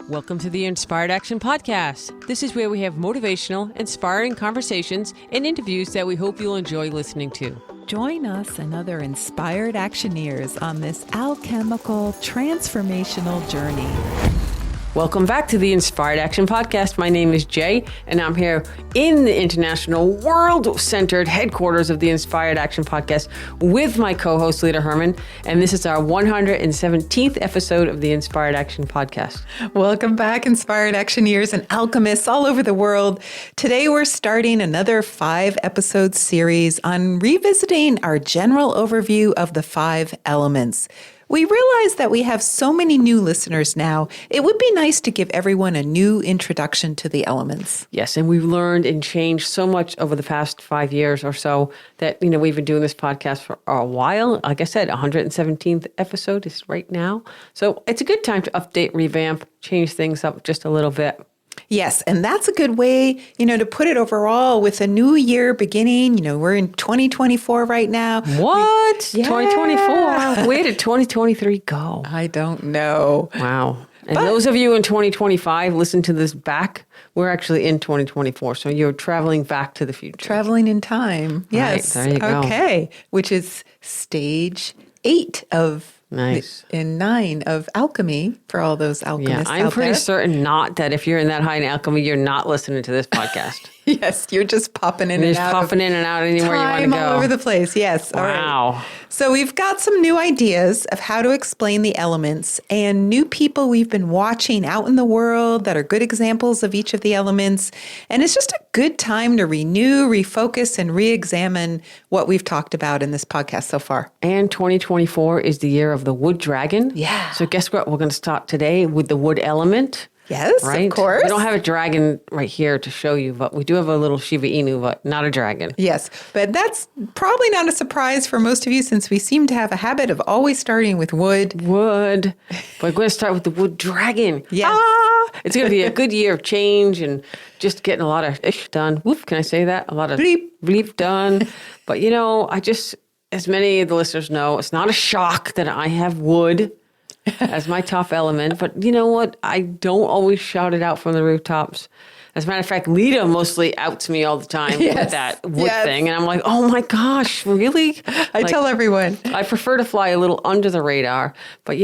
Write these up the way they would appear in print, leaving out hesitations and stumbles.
Welcome to the Inspired Action Podcast. This is where we have motivational, inspiring conversations and interviews that we hope you'll enjoy listening to. Join us and other inspired actioneers on this alchemical, transformational journey. Welcome back to the Inspired Action Podcast. My name is Jay, and I'm here in the international, world-centered headquarters of the Inspired Action Podcast with my co-host, Lita Herman, and this is our 117th episode of the Inspired Action Podcast. Welcome back, Inspired Actioneers and alchemists all over the world. Today, we're starting another 5-episode series on revisiting our general overview of the 5 elements. We realize that we have so many new listeners now. It would be nice to give everyone a new introduction to the elements. Yes, and we've learned and changed so much over the past 5 years or so that, we've been doing this podcast for a while. Like I said, 117th episode is right now. So it's a good time to update, revamp, change things up just a little bit. Yes, and that's a good way, to put it overall with a new year beginning. We're in 2024 right now. What? 2024? Where did 2023 go? I don't know. Wow. And those of you in 2025, listen to this back. We're actually in 2024, so you're traveling back to the future. Traveling in time. Yes. Right, there you go. Okay. Which is stage 8 of Nice. In 9 of Alchemy for all those alchemists I'm out pretty there. certain not that if you're in that high in Alchemy, you're not listening to this podcast. Yes, you're just popping in You're and just out. popping in and out anywhere you want to go. All over the place, yes. Wow. All right. So we've got some new ideas of how to explain the elements and new people we've been watching out in the world that are good examples of each of the elements. And it's just a good time to renew, refocus, and re-examine what we've talked about in this podcast so far. And 2024 is the year of the wood dragon. Yeah. So guess what? We're going to start today with the wood element. Yes, right? of course. We don't have a dragon right here to show you, but we do have a little Shiba Inu, but not a dragon. Yes, but that's probably not a surprise for most of you since we seem to have a habit of always starting with wood. Wood. But we're going to start with the wood dragon. Yes. It's going to be a good year of change and just getting a lot of ish done. Woof, can I say that? A lot of bleep done. But, as many of the listeners know, it's not a shock that I have wood as my top element. But you know what? I don't always shout it out from the rooftops. As a matter of fact, Lita mostly outs me all the time with that wood thing. And I'm like, oh my gosh, really? I tell everyone. I prefer to fly a little under the radar. But,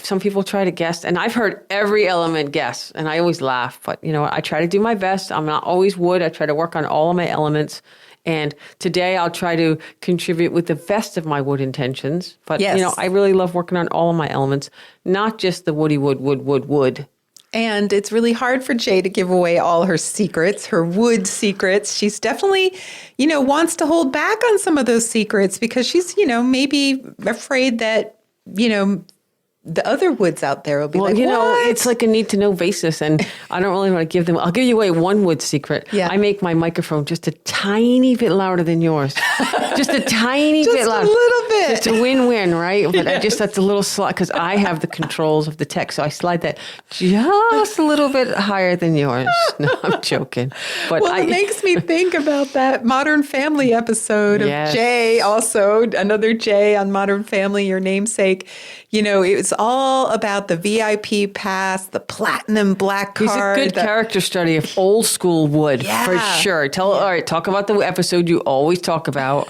some people try to guess. And I've heard every element guess. And I always laugh. But, I try to do my best. I'm not always wood. I try to work on all of my elements. And today I'll try to contribute with the best of my wood intentions. But, I really love working on all of my elements, not just the woody wood. And it's really hard for Jay to give away all her secrets, her wood secrets. She's definitely, wants to hold back on some of those secrets because she's, maybe afraid that, the other woods out there will be what? It's like a need to know basis. And I don't really want to give them. I'll give you away one wood secret. Yeah. I make my microphone just a tiny bit louder than yours. Just a tiny bit louder. Just a little bit. It's a win-win, right? But that's a little slide because I have the controls of the tech. So I slide that just a little bit higher than yours. No, I'm joking. But it makes me think about that Modern Family episode of Jay, also another Jay on Modern Family, your namesake. It was all about the VIP pass, the platinum black card. It's a good character study of old school wood, for sure. All right, talk about the episode you always talk about.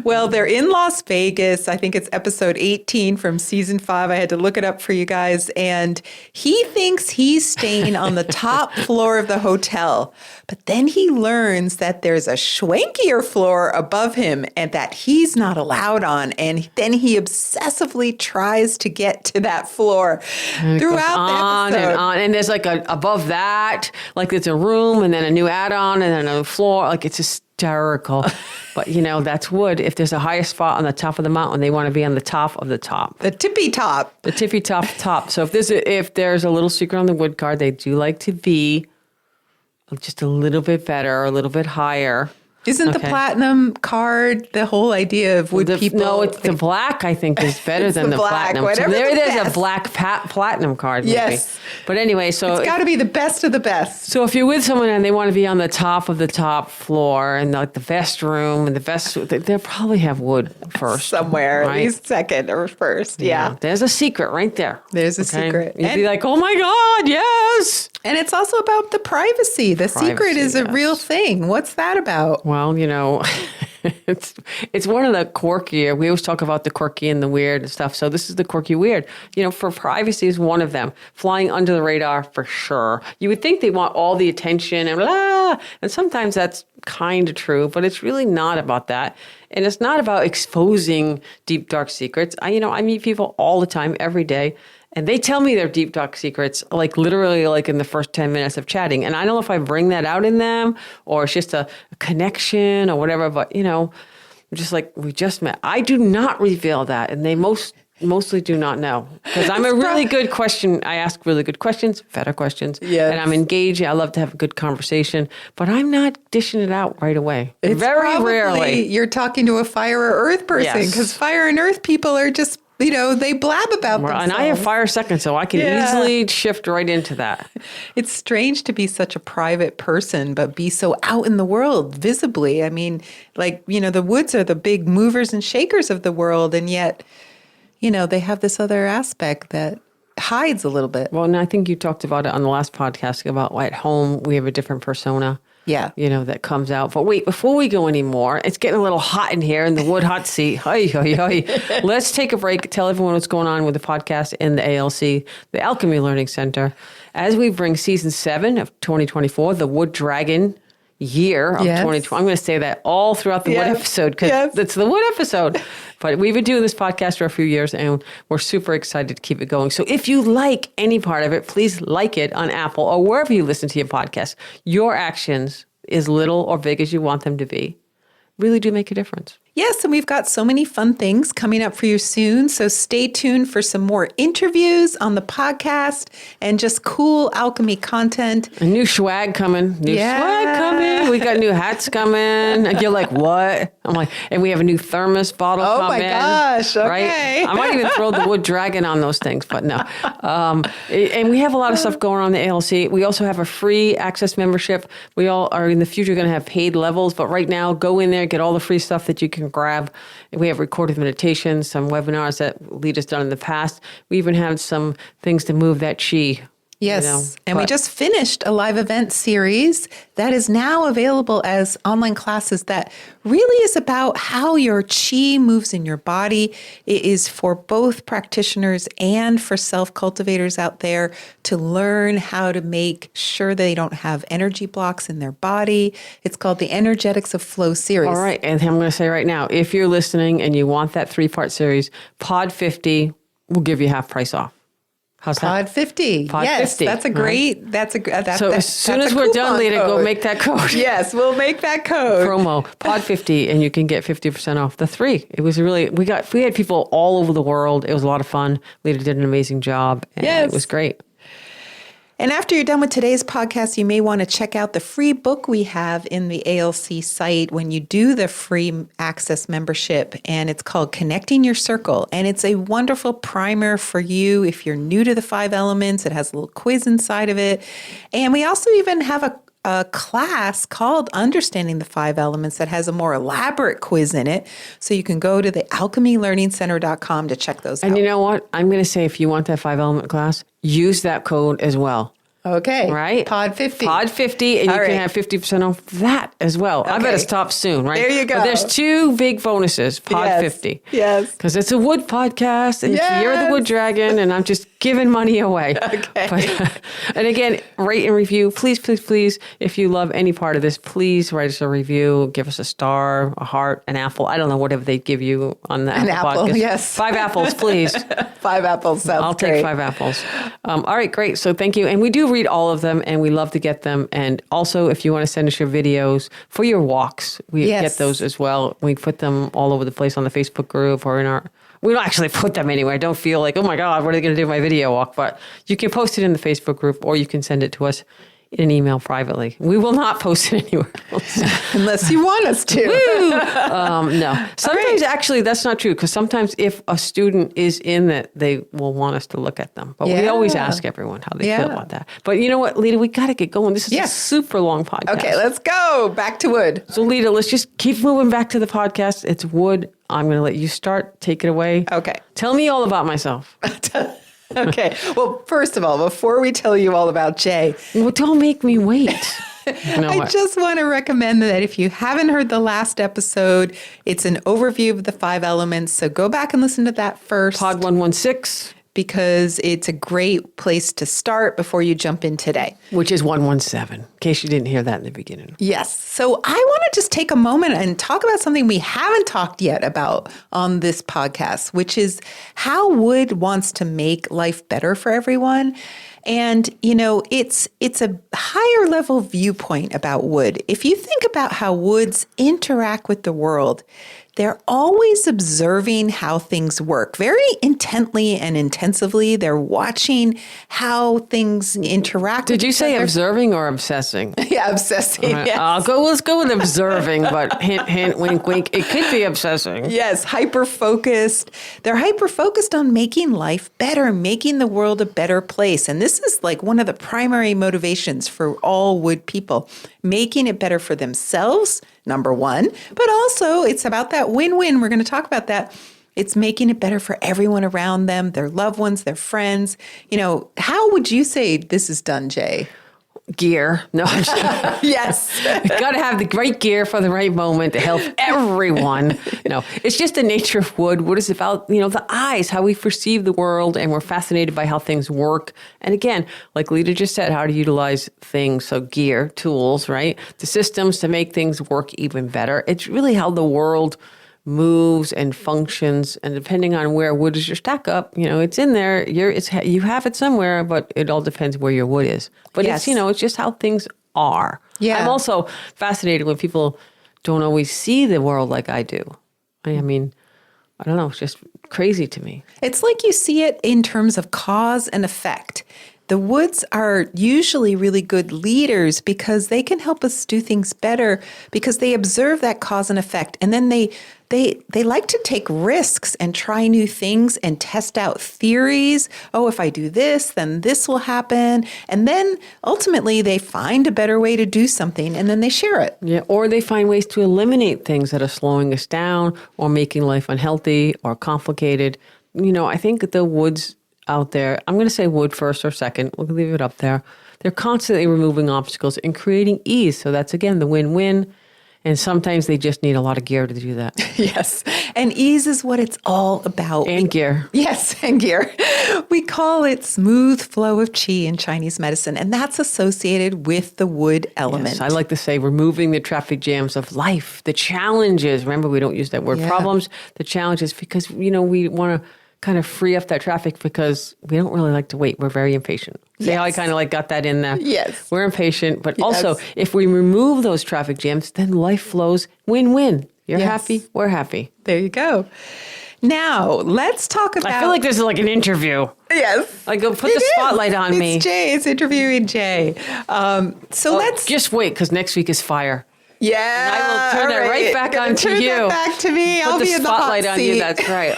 Well, they're in Las Vegas. I think it's episode 18 from season 5. I had to look it up for you guys. And he thinks he's staying on the top floor of the hotel. But then he learns that there's a schwankier floor above him and that he's not allowed on. And then he obsessively tries to get to that floor throughout the episode. And on. And there's like above that, like it's a room and then a new add-on and then a floor. Like it's hysterical. But, that's wood. If there's a higher spot on the top of the mountain, they want to be on the top of the top. The tippy top. The tippy top. So if there's a little secret on the wood card, they do like to be just a little bit better, a little bit higher. Isn't the platinum card the whole idea of would people? No, it's the black. I think is better than the platinum. Whatever so there's best. a black platinum card. Maybe. Yes, but anyway, so it's got to be the best of the best. So if you're with someone and they want to be on the top of the top floor and like the best room and the best, they'll probably have wood first somewhere, right? At least second or first. Yeah. There's a secret right there. There's a secret. You'd be like, oh my God, yes. And it's also about the privacy. The secret is a real thing. What's that about? Well, it's one of the quirky. We always talk about the quirky and the weird and stuff. So this is the quirky weird. For privacy is one of them. Flying under the radar for sure. You would think they want all the attention and blah. And sometimes that's kind of true, but it's really not about that. And it's not about exposing deep, dark secrets. I meet people all the time, every day. And they tell me their deep, dark secrets, like literally like in the first 10 minutes of chatting. And I don't know if I bring that out in them or it's just a connection or whatever. But, just like we just met. I do not reveal that. And they mostly do not know. Because I'm a really good question. I ask really good questions, better questions. Yes. And I'm engaged. I love to have a good conversation. But I'm not dishing it out right away. It's very rarely. You're talking to a fire or earth person because fire and earth people are just... they blab about themselves. And I have fire second, so I can easily shift right into that. It's strange to be such a private person, but be so out in the world visibly. I mean, the woods are the big movers and shakers of the world, and yet, they have this other aspect that hides a little bit. Well, and I think you talked about it on the last podcast about at home, we have a different persona. Yeah. That comes out. But wait, before we go anymore, it's getting a little hot in here in the wood hot seat. Let's take a break. Tell everyone what's going on with the podcast and the ALC, the Alchemy Learning Center, as we bring season 7 of 2024, the Wood Dragon year of 2020. I'm going to say that all throughout the wood episode because it's the wood episode. But we've been doing this podcast for a few years and we're super excited to keep it going. So if you like any part of it, please like it on Apple or wherever you listen to your podcast. Your actions, as little or big as you want them to be, really do make a difference. Yes, and we've got so many fun things coming up for you soon. So stay tuned for some more interviews on the podcast and just cool alchemy content. A new swag coming. Swag coming. We got new hats coming. And you're like, what? I'm like, and we have a new thermos bottle coming. Oh my gosh, okay. Right? I might even throw the wood dragon on those things, but no. And we have a lot of stuff going on in the ALC. We also have a free access membership. We all are in the future going to have paid levels, but right now, go in there, get all the free stuff that you can grab. We have recorded meditations, some webinars that Lita's done in the past. We even have some things to move that chi. Yes. We just finished a live event series that is now available as online classes that really is about how your chi moves in your body. It is for both practitioners and for self-cultivators out there to learn how to make sure they don't have energy blocks in their body. It's called the Energetics of Flow series. All right. And I'm going to say right now, if you're listening and you want that 3-part series, Pod 50 will give you half price off. How's Pod that? 50. Pod yes, 50. That's a great, So as soon as we're done, Lita, go make that code. Yes, we'll make that code. Promo, Pod 50, and you can get 50% off the 3. It was really, we had people all over the world. It was a lot of fun. Lita did an amazing job. And it was great. And after you're done with today's podcast, you may want to check out the free book we have in the ALC site when you do the free access membership. And it's called Connecting Your Circle. And it's a wonderful primer for you if you're new to the 5 elements. It has a little quiz inside of it. And we also even have a class called Understanding the 5 Elements that has a more elaborate quiz in it. So you can go to the alchemylearningcenter.com to check those out. And you know what? I'm going to say if you want that 5-element class, use that code as well. Okay. Right? Pod 50. Pod 50, and you can have 50% off that as well. Okay. I better stop soon, right? There you go. But there's 2 big bonuses, Pod 50. Yes. Because it's a wood podcast, and you're the wood dragon, and I'm just giving money away. Okay. And again, rate and review. Please, please, please, if you love any part of this, please write us a review. Give us a star, a heart, an apple. I don't know, whatever they give you on the Apple podcast. Yes. 5 apples, please. 5 apples sounds I'll take 5 apples. All right, great. So thank you. And we do read all of them, and we love to get them. And also, if you want to send us your videos for your walks, we get those as well. We put them all over the place on the Facebook group or in our... We don't actually put them anywhere. I don't feel like, oh my God, what are they going to do with my video walk? But you can post it in the Facebook group or you can send it to us in an email privately. We will not post it anywhere else. Unless you want us to. No. Sometimes, actually, that's not true, because sometimes if a student is in it, they will want us to look at them. But we always ask everyone how they feel about that. But you know what, Lita, we got to get going. This is a super long podcast. Okay, let's go. Back to wood. So, Lita, let's just keep moving back to the podcast. It's wood. I'm going to let you start. Take it away. Okay. Tell me all about myself. Okay. Well, first of all, before we tell you all about Jay, Well, don't make me wait. I just want to recommend that if you haven't heard the last episode, it's an overview of the 5 elements. So go back and listen to that first. Pod 116. Because it's a great place to start before you jump in today. Which is 117, in case you didn't hear that in the beginning. Yes. So I want to just take a moment and talk about something we haven't talked yet about on this podcast, which is how wood wants to make life better for everyone. And, you know, it's a higher level viewpoint about wood. If you think about how woods interact with the world, they're always observing how things work very intently and intensively. They're watching how things interact. Did you say observing or obsessing? Yeah, obsessing. Right. Yes. Let's go with observing, but hint, hint, wink, wink. It could be obsessing. Yes, hyper-focused. They're hyper-focused on making life better, making the world a better place. And this is like one of the primary motivations for all wood people, making it better for themselves, number one, but also it's about that win-win. We're going to talk about that. It's making it better for everyone around them, their loved ones, their friends. You know, how would you say this is done, Jay? Gear. No, I'm just Yes. got to have the right gear for the right moment to help everyone. No, it's just the nature of wood. Wood is about, you know, the eyes, how we perceive the world, and we're fascinated by how things work. And again, like Lita just said, how to utilize things. So gear, tools, right? The systems to make things work even better. It's really how the world moves and functions, and depending on where wood is your stack up, you know, it's in there. You have it somewhere, but it all depends where your wood is. But Yes. it's, you know, it's just how things are. Yeah. I'm also fascinated when people don't always see the world like I do. I mean, I don't know, it's just crazy to me. It's like you see it in terms of cause and effect. The woods are usually really good leaders because they can help us do things better because they observe that cause and effect. And then they like to take risks and try new things and test out theories. Oh, if I do this, then this will happen. And then ultimately they find a better way to do something and then they share it. Yeah, or they find ways to eliminate things that are slowing us down or making life unhealthy or complicated. You know, I think the woods out there, I'm going to say wood first or second. We'll leave it up there. They're constantly removing obstacles and creating ease. So that's, again, the win-win. And sometimes they just need a lot of gear to do that. Yes. And ease is what it's all about. And gear. Yes, and gear. We call it smooth flow of chi in Chinese medicine, and that's associated with the wood element. Yes, I like to say removing the traffic jams of life, the challenges. Remember, we don't use that word problems. The challenges, because, you know, we want to kind of free up that traffic because we don't really like to wait. We're very impatient. See how I kind of like got that in there? Yes. We're impatient, but also if we remove those traffic jams, then life flows win-win. You're happy, we're happy. There you go. Now, let's talk about... I feel like this is like an interview. Yes. Like, go put the spotlight on me. It's Jay. It's interviewing Jay. So let's... Just wait, because next week is fire. Yeah. And I will turn that right back on to you. Turn that back to me. I'll be in the hot seat. Put the spotlight on you, that's right.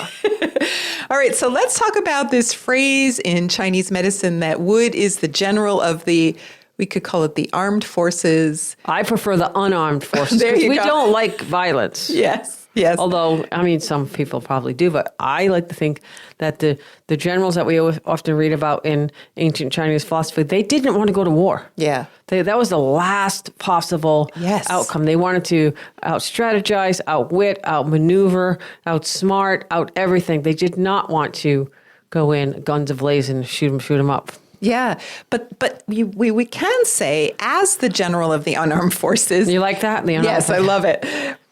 All right, so let's talk about this phrase in Chinese medicine that wood is the general of the, we could call it the armed forces. I prefer the unarmed forces because we don't like violence. Yes. Yes. Although, I mean, some people probably do, but I like to think that the generals that we often read about in ancient Chinese philosophy, they didn't want to go to war. Yeah. That was the last possible outcome. They wanted to out-strategize, outwit, outmaneuver, outsmart, out everything. They did not want to go in guns a-blazing, shoot them up. Yeah, but we can say, as the general of the unarmed forces... You like that? Yes, I love it.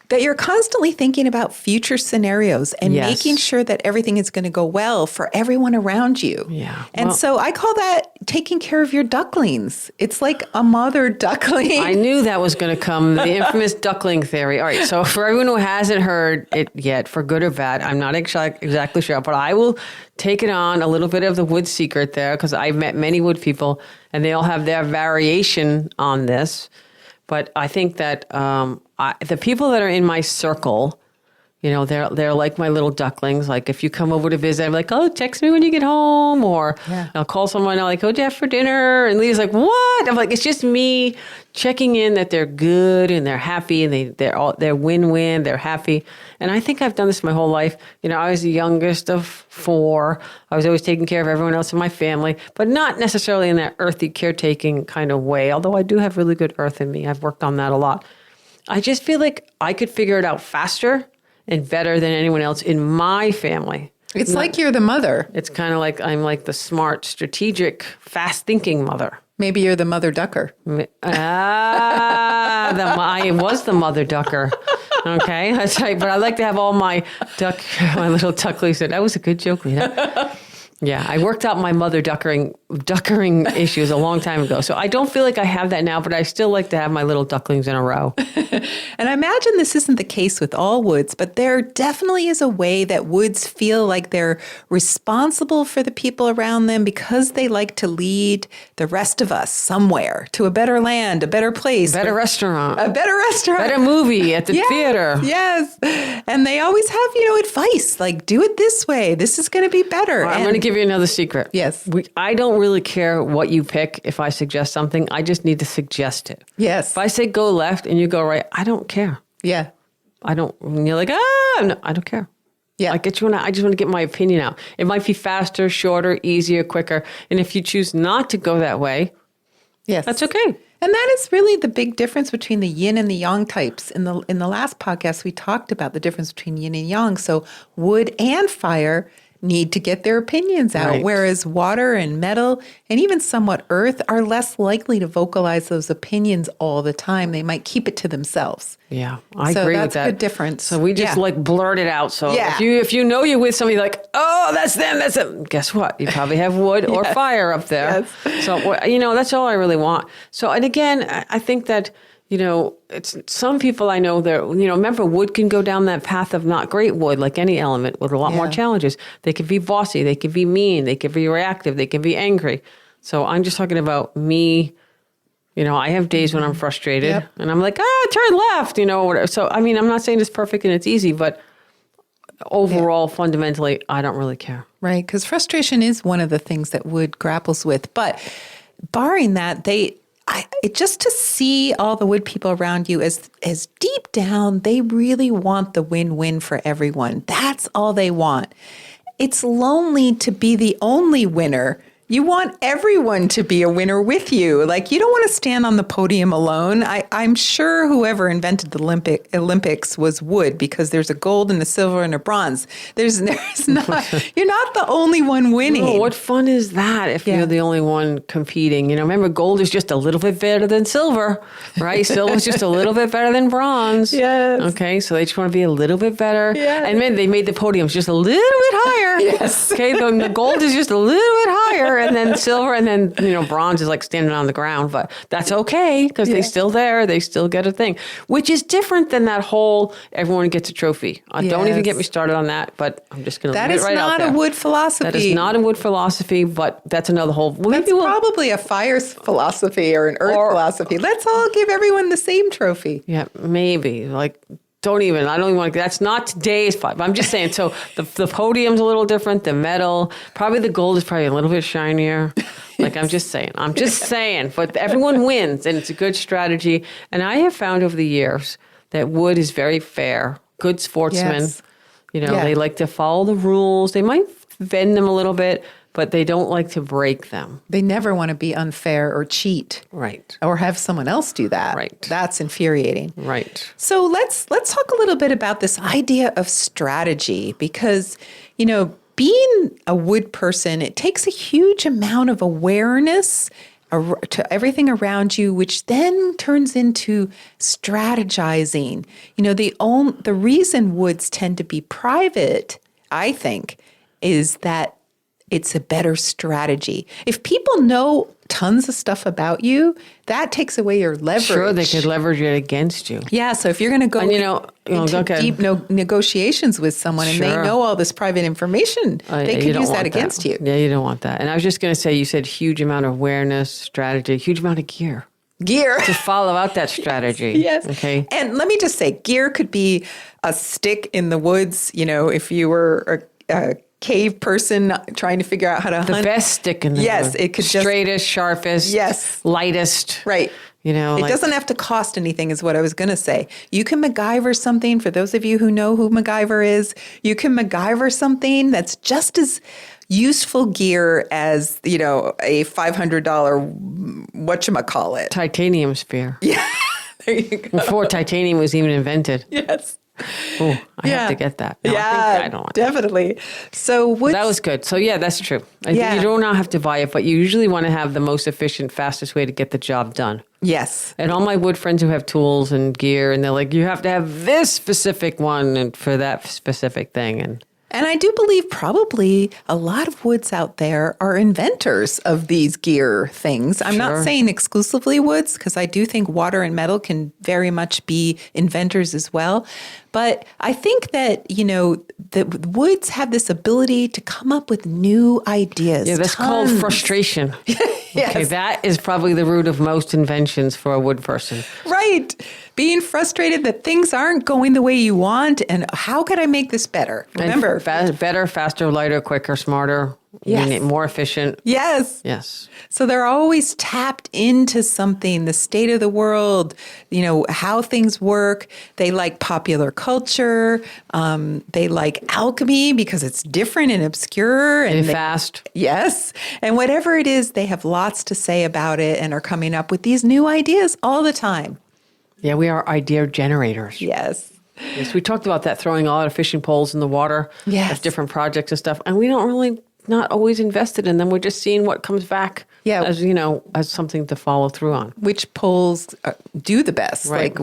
That you're constantly thinking about future scenarios and making sure that everything is going to go well for everyone around you. Yeah. And so I call that taking care of your ducklings. It's like a mother duckling. I knew that was going to come, the infamous duckling theory. All right, so for everyone who hasn't heard it yet, for good or bad, I'm not exactly sure, but I will take it on a little bit of the wood secret there because I've met many wood people and they all have their variation on this. But I think that the people that are in my circle, you know, they're like my little ducklings. Like if you come over to visit, I'm like, oh, text me when you get home. Or I'll call someone, I'm like, oh, Jeff for dinner. And Leah's like, what? I'm like, it's just me checking in that they're good and they're happy and they're win-win, they're happy. And I think I've done this my whole life. You know, I was the youngest of 4. I was always taking care of everyone else in my family, but not necessarily in that earthy caretaking kind of way. Although I do have really good earth in me. I've worked on that a lot. I just feel like I could figure it out faster and better than anyone else in my family. It's like you're the mother. It's kind of like I'm like the smart, strategic, fast-thinking mother. Maybe you're the mother ducker. I was the mother ducker. Okay, that's right. But I like to have all my little ducklings. That was a good joke, Lena. Yeah, I worked out my mother duckering issues a long time ago. So I don't feel like I have that now, but I still like to have my little ducklings in a row. And I imagine this isn't the case with all woods, but there definitely is a way that woods feel like they're responsible for the people around them because they like to lead the rest of us somewhere to a better land, a better place. Better restaurant. A better restaurant. Better movie at the theater. Yes. And they always have, advice like, do it this way. This is going to be better. I'm going to give you another secret. Yes. I don't really care what you pick if I suggest something. I just need to suggest it. Yes. If I say go left and you go right, I don't care. Yeah. I don't, and you're like, no, I don't care. Yeah. I just want to get my opinion out. It might be faster, shorter, easier, quicker. And if you choose not to go that way, yes, that's okay. And that is really the big difference between the yin and the yang types. In the last podcast, we talked about the difference between yin and yang. So wood and fire need to get their opinions out, right. Whereas water and metal and even somewhat earth are less likely to vocalize those opinions all the time. They might keep it to themselves. Yeah, I agree with that. So that's a good difference. So we just blurt it out. So if you know you're with somebody like, oh, that's them, that's them. Guess what? You probably have wood or fire up there. Yes. So, that's all I really want. So, and again, I think that, it's some people I know that, remember wood can go down that path of not great wood, like any element with a lot more challenges. They can be bossy, they can be mean, they can be reactive, they can be angry. So I'm just talking about me. I have days when I'm frustrated and I'm like, turn left, whatever. So, I'm not saying it's perfect and it's easy, but overall, fundamentally, I don't really care. Right. Because frustration is one of the things that wood grapples with. But barring that, just to see all the wood people around you as deep down, they really want the win-win for everyone. That's all they want. It's lonely to be the only winner. You want everyone to be a winner with you. Like, you don't want to stand on the podium alone. I'm sure whoever invented the Olympics was wood because there's a gold and a silver and a bronze. There's not, you're not the only one winning. No, what fun is that if you're the only one competing? Remember, gold is just a little bit better than silver, right? Silver is just a little bit better than bronze. Yes. Okay, so they just want to be a little bit better. Yes. And then they made the podiums just a little bit higher. Yes. Okay, the gold is just a little bit higher. And then silver, and then, bronze is like standing on the ground. But that's okay, because they're still there. They still get a thing, which is different than that whole everyone gets a trophy. Don't even get me started on that, but I'm just going to leave it right out there. That is not a wood philosophy. That is not a wood philosophy, but that's another whole... That's probably a fire philosophy or an earth philosophy. Let's all give everyone the same trophy. Yeah, maybe. I don't even want to, that's not today's vibe. I'm just saying, so the podium's a little different, the metal, probably the gold is probably a little bit shinier. I'm just saying, but everyone wins and it's a good strategy. And I have found over the years that wood is very fair, good sportsmen. Yes. They like to follow the rules. They might bend them a little bit, but they don't like to break them. They never want to be unfair or cheat. Right. Or have someone else do that. Right. That's infuriating. Right. So let's talk a little bit about this idea of strategy because, being a wood person, it takes a huge amount of awareness to everything around you, which then turns into strategizing. The reason woods tend to be private, I think, is that it's a better strategy. If people know tons of stuff about you, that takes away your leverage. Sure, they could leverage it against you. Yeah, so if you're going to go into deep negotiations with someone and they know all this private information, they could use that against you. Yeah, you don't want that. And I was just going to say, you said huge amount of awareness, strategy, huge amount of gear. To follow out that strategy. Yes. Okay. And let me just say, gear could be a stick in the woods. You know, if you were a cave person trying to figure out how to hunt. The best stick in the woods. It could straightest, sharpest, lightest. Right. You know, it doesn't have to cost anything is what I was going to say. You can MacGyver something. For those of you who know who MacGyver is, you can MacGyver something that's just as useful gear as, you know, a $500 whatchamacallit. Titanium spear. Yeah, there you go. Before titanium was even invented. Yes. Oh, I have to get that. No, yeah, I don't want definitely. So that was good. So yeah, that's true. I think you don't have to buy it, but you usually want to have the most efficient, fastest way to get the job done. Yes. And all my wood friends who have tools and gear, and they're like, you have to have this specific one and for that specific thing. And I do believe probably a lot of woods out there are inventors of these gear things. I'm not saying exclusively woods, because I do think water and metal can very much be inventors as well. But I think that, you know, the woods have this ability to come up with new ideas. Yeah, that's called frustration. Yes. Okay, that is probably the root of most inventions for a wood person. Right. Being frustrated that things aren't going the way you want, and how could I make this better? Remember, better, faster, lighter, quicker, smarter, more efficient. Yes. Yes. So they're always tapped into something, the state of the world, you know, how things work. They like popular culture. They like alchemy because it's different and obscure. And fast. Yes. And whatever it is, they have lots to say about it and are coming up with these new ideas all the time. Yeah, we are idea generators. Yes. Yes, we talked about that, throwing a lot of fishing poles in the water. Yes. Of different projects and stuff. And we don't really, not always invested in them. We're just seeing what comes back as, you know, as something to follow through on. Which poles do the best? Right. Like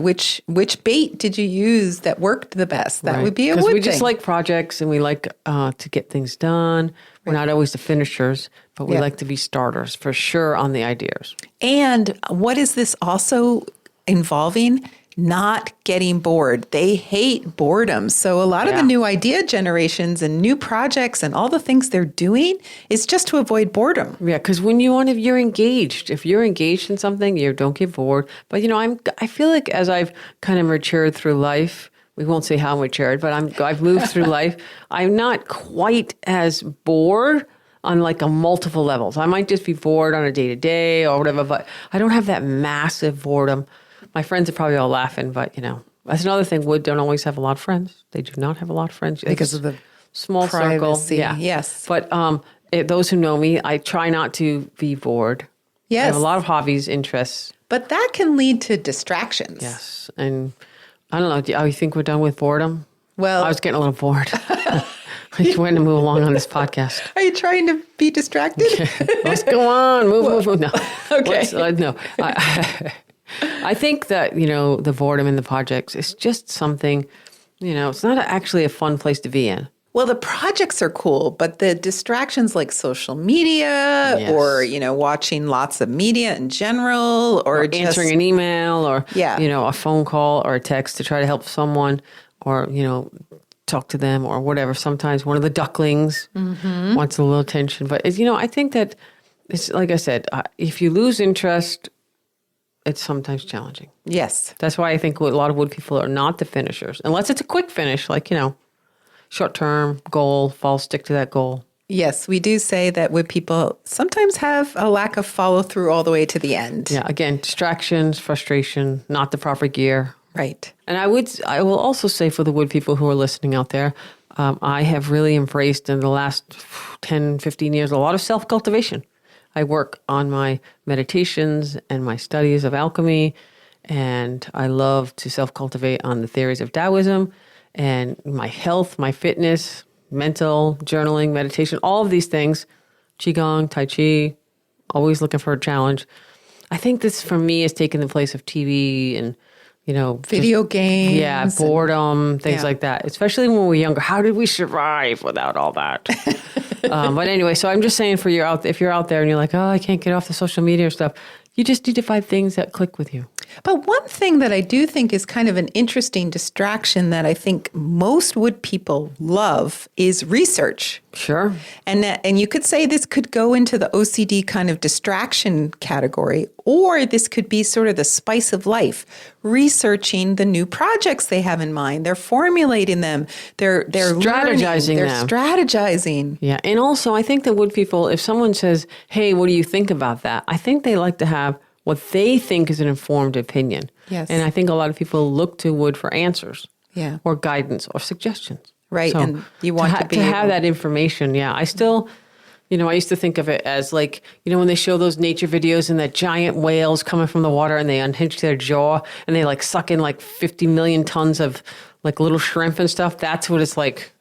which bait did you use that worked the best? That would be a wood thing. Because we just like projects and we like to get things done. We're not always the finishers, but we like to be starters for sure on the ideas. And what is this also involving? Not getting bored. They hate boredom. So a lot of the new idea generations and new projects and all the things they're doing is just to avoid boredom. Yeah, because when you're engaged. If you're engaged in something, you don't get bored. But you know, I feel like as I've kind of matured through life, we won't say how matured, but I've moved through life. I'm not quite as bored on like a multiple levels. I might just be bored on a day-to-day or whatever, but I don't have that massive boredom. My friends are probably all laughing, but, you know, that's another thing. Wood don't always have a lot of friends. They do not have a lot of friends. Because of the small privacy. circle. Yeah. Yes. But those who know me, I try not to be bored. Yes. I have a lot of hobbies, interests. But that can lead to distractions. Yes. And I don't know, you think we're done with boredom? Well, I was getting a little bored. I just wanted to move along on this podcast. Are you trying to be distracted? Let's go on. Move. No. Okay. No. I think that, you know, the boredom in the projects is just something, you know, it's not actually a fun place to be in. Well, the projects are cool, but the distractions like social media or, you know, watching lots of media in general or just answering an email or, you know, a phone call or a text to try to help someone or, you know, talk to them or whatever. Sometimes one of the ducklings wants a little attention. But, you know, I think that it's like I said, if you lose interest, it's sometimes challenging. Yes. That's why I think a lot of wood people are not the finishers, unless it's a quick finish, like, you know, short-term goal, stick to that goal. Yes, we do say that wood people sometimes have a lack of follow-through all the way to the end. Yeah, again, distractions, frustration, not the proper gear. Right. And I will also say for the wood people who are listening out there, I have really embraced in the last 10, 15 years a lot of self-cultivation. I work on my meditations and my studies of alchemy, and I love to self-cultivate on the theories of Taoism and my health, my fitness, mental, journaling, meditation, all of these things, Qigong, Tai Chi, always looking for a challenge. I think this, for me, has taken the place of TV and, Video games. Yeah, boredom, things yeah. like that. Especially when we were younger. How did we survive without all that? But anyway, so I'm just saying if you're out there and you're like, oh, I can't get off the social media or stuff, you just need to find things that click with you. But one thing that I do think is kind of an interesting distraction that I think most wood people love is research. Sure. And you could say this could go into the OCD kind of distraction category, or this could be sort of the spice of life, researching the new projects they have in mind. They're formulating them. They're strategizing learning. them. They're strategizing. Yeah. And also, I think that wood people, if someone says, hey, what do you think about that? I think they like to have what they think is an informed opinion. Yes. And I think a lot of people look to wood for answers. Yeah. Or guidance or suggestions. Right. So and you want to have that information. Yeah. I still, I used to think of it as like, when they show those nature videos and that giant whales coming from the water and they unhinge their jaw and they like suck in like 50 million tons of like little shrimp and stuff. That's what it's like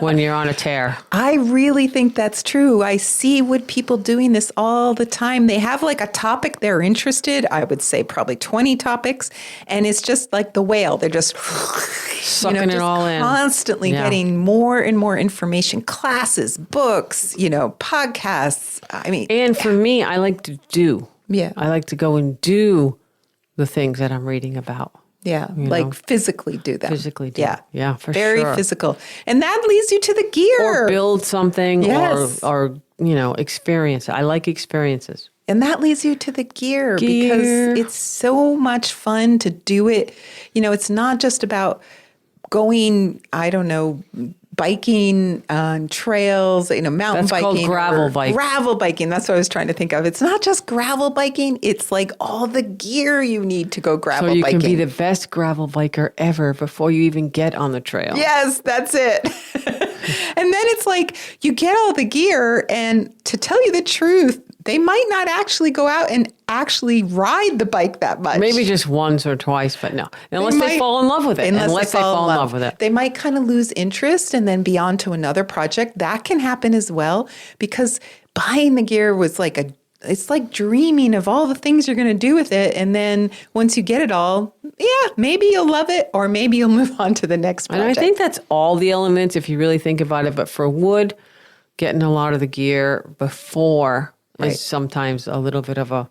when you're on a tear. I really think that's true. I see wood people doing this all the time. They have like a topic they're interested, I would say probably 20 topics, and it's just like the whale. They're just sucking it all in. Constantly getting more and more information, classes, books, podcasts. I mean, and for me, I like to do. Yeah. I like to go and do the things that I'm reading about. Yeah, like physically do them. Physically do. Yeah, yeah, for Very sure. physical. And that leads you to the gear. Or build something Yes. or experience. I like experiences. And that leads you to the gear because it's so much fun to do it. It's not just about going, biking on trails, mountain That's biking. called gravel biking. Gravel biking. That's what I was trying to think of. It's not just gravel biking. It's like all the gear you need to go gravel biking. So you can be the best gravel biker ever before you even get on the trail. Yes, that's it. And then it's like you get all the gear, and to tell you the truth, they might not actually go out and actually ride the bike that much. Maybe just once or twice, but no. Unless they fall in love with it. Unless they fall in love with it. They might kind of lose interest and then be on to another project. That can happen as well, because buying the gear was it's like dreaming of all the things you're going to do with it. And then once you get it all, maybe you'll love it, or maybe you'll move on to the next project. And I think that's all the elements if you really think about it. But for wood, getting a lot of the gear before is sometimes a little bit of a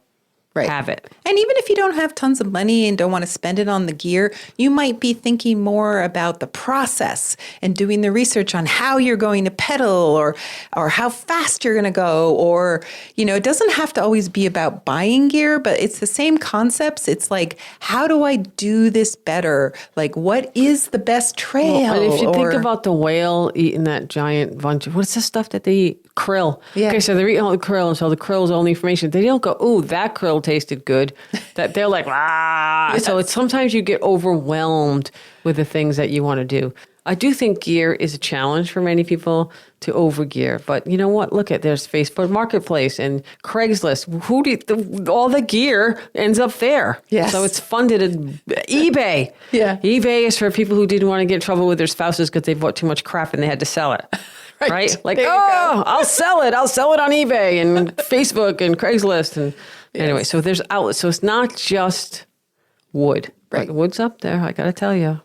habit. And even if you don't have tons of money and don't want to spend it on the gear, you might be thinking more about the process and doing the research on how you're going to pedal or how fast you're going to go. Or, it doesn't have to always be about buying gear, but it's the same concepts. It's like, how do I do this better? Like, what is the best trail? Well, and if you think about the whale eating that giant bunch of, what's the stuff that they eat? Krill. Yeah. Okay, so they're eating all the krill, and so the krill is all the information. They don't go, ooh, that krill tasted good. That they're like, ah. Yes. So it's sometimes you get overwhelmed with the things that you want to do. I do think gear is a challenge for many people to overgear. But you know what? Look there's Facebook Marketplace and Craigslist. All the gear ends up there. Yes. So it's funded at eBay. Yeah. eBay is for people who didn't want to get in trouble with their spouses because they bought too much crap and they had to sell it. Right? Like, I'll sell it. I'll sell it on eBay and Facebook and Craigslist. And anyway, so there's outlets. So it's not just wood. Right. But wood's up there, I got to tell you.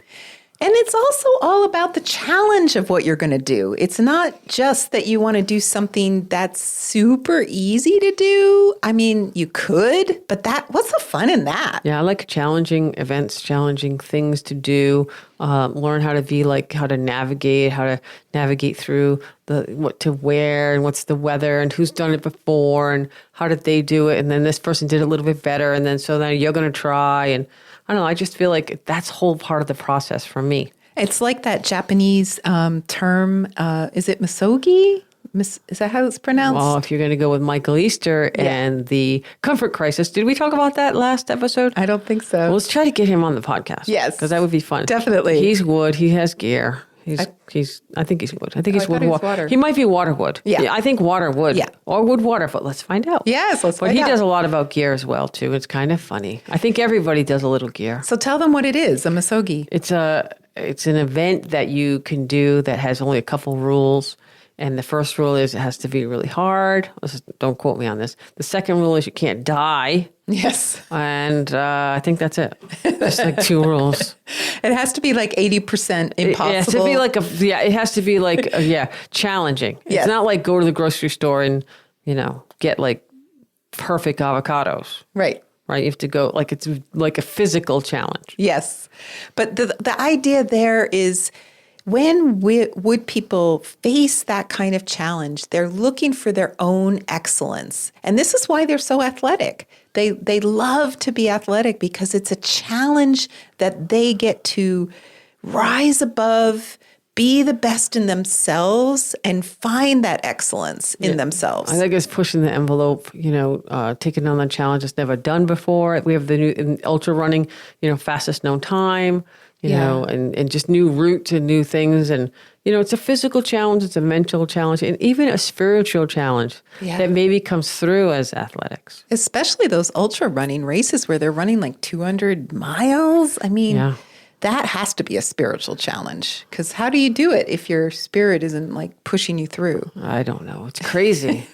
And it's also all about the challenge of what you're going to do. It's not just that you want to do something that's super easy to do. I mean, you could, but what's the fun in that? Yeah, I like challenging events, challenging things to do, learn how to navigate through what to wear and what's the weather and who's done it before and how did they do it. And then this person did it a little bit better. And then so then you're going to try. And I don't know, I just feel like that's whole part of the process for me. It's like that Japanese term, is it misogi? Is that how it's pronounced? Well, if you're going to go with Michael Easter and the comfort crisis, did we talk about that last episode? I don't think so. Well, let's try to get him on the podcast. Yes. Because that would be fun. Definitely. He's wood. He has gear. I think he's wood. I think he's wood. Water. He might be water wood. Yeah. I think water wood. Yeah. Or wood water, but let's find out. Yes, let's find out. But he does a lot about gear as well, too. It's kind of funny. I think everybody does a little gear. So tell them what it is, a misogi. It's an event that you can do that has only a couple rules. And the first rule is it has to be really hard. Don't quote me on this. The second rule is you can't die. Yes. And I think that's it. Just like 2 rules. It has to be like 80% impossible. It has to be like it has to be like, challenging. Yes. It's not like go to the grocery store and, get like perfect avocados. Right. Right. You have to go like it's like a physical challenge. Yes. But the idea there is when wood people face that kind of challenge, they're looking for their own excellence. And this is why they're so athletic. They love to be athletic because it's a challenge that they get to rise above, be the best in themselves, and find that excellence in themselves. I think it's pushing the envelope, taking on the challenge that's never done before. We have the new in ultra running, fastest known time, and just new routes and new things. And, it's a physical challenge, it's a mental challenge, and even a spiritual challenge that maybe comes through as athletics. Especially those ultra running races where they're running like 200 miles. I mean, that has to be a spiritual challenge, because how do you do it if your spirit isn't like pushing you through? I don't know. It's crazy.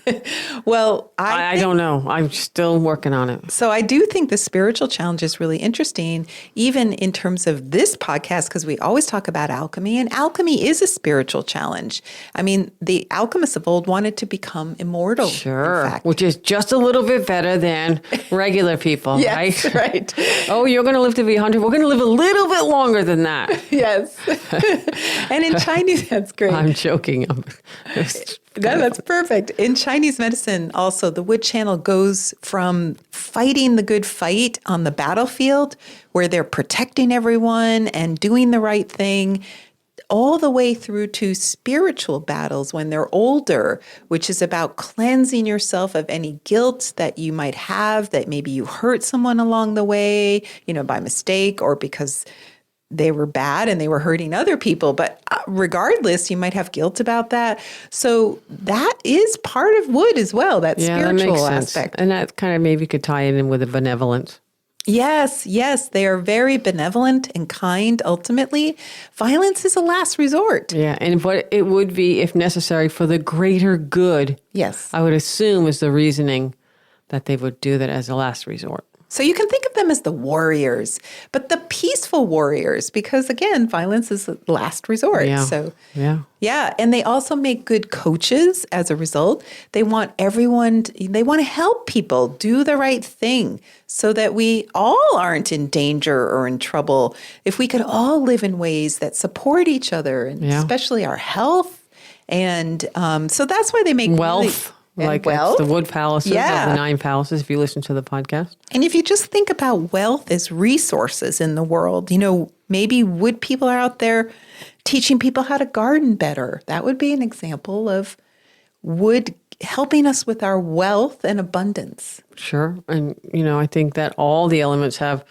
Well, I don't know. I'm still working on it. So I do think the spiritual challenge is really interesting, even in terms of this podcast, because we always talk about alchemy, and alchemy is a spiritual challenge. I mean, the alchemists of old wanted to become immortal. Sure. In fact. Which is just a little bit better than regular people, Yes, right? right. Oh, you're going to live to be 100. We're going to live a little bit longer than that. Yes. And in Chinese, that's great. I'm joking. That's perfect. In Chinese medicine, also, the wood channel goes from fighting the good fight on the battlefield, where they're protecting everyone and doing the right thing, all the way through to spiritual battles when they're older, which is about cleansing yourself of any guilt that you might have, that maybe you hurt someone along the way, by mistake or because they were bad and they were hurting other people. But regardless, you might have guilt about that. So that is part of wood as well, that spiritual that makes aspect. Sense. And that kind of maybe could tie it in with the benevolence. Yes, they are very benevolent and kind ultimately. Violence is a last resort. Yeah, but it would be, if necessary, for the greater good. Yes. I would assume is the reasoning that they would do that as a last resort. So you can think of them as the warriors, but the peaceful warriors, because again, violence is the last resort. Yeah. So yeah. And they also make good coaches as a result. They want they want to help people do the right thing so that we all aren't in danger or in trouble. If we could all live in ways that support each other, and especially our health. And so that's why they make wealth. Like the wood palaces, the 9 palaces, if you listen to the podcast. And if you just think about wealth as resources in the world, maybe wood people are out there teaching people how to garden better. That would be an example of wood helping us with our wealth and abundance. Sure. And, I think that all the elements have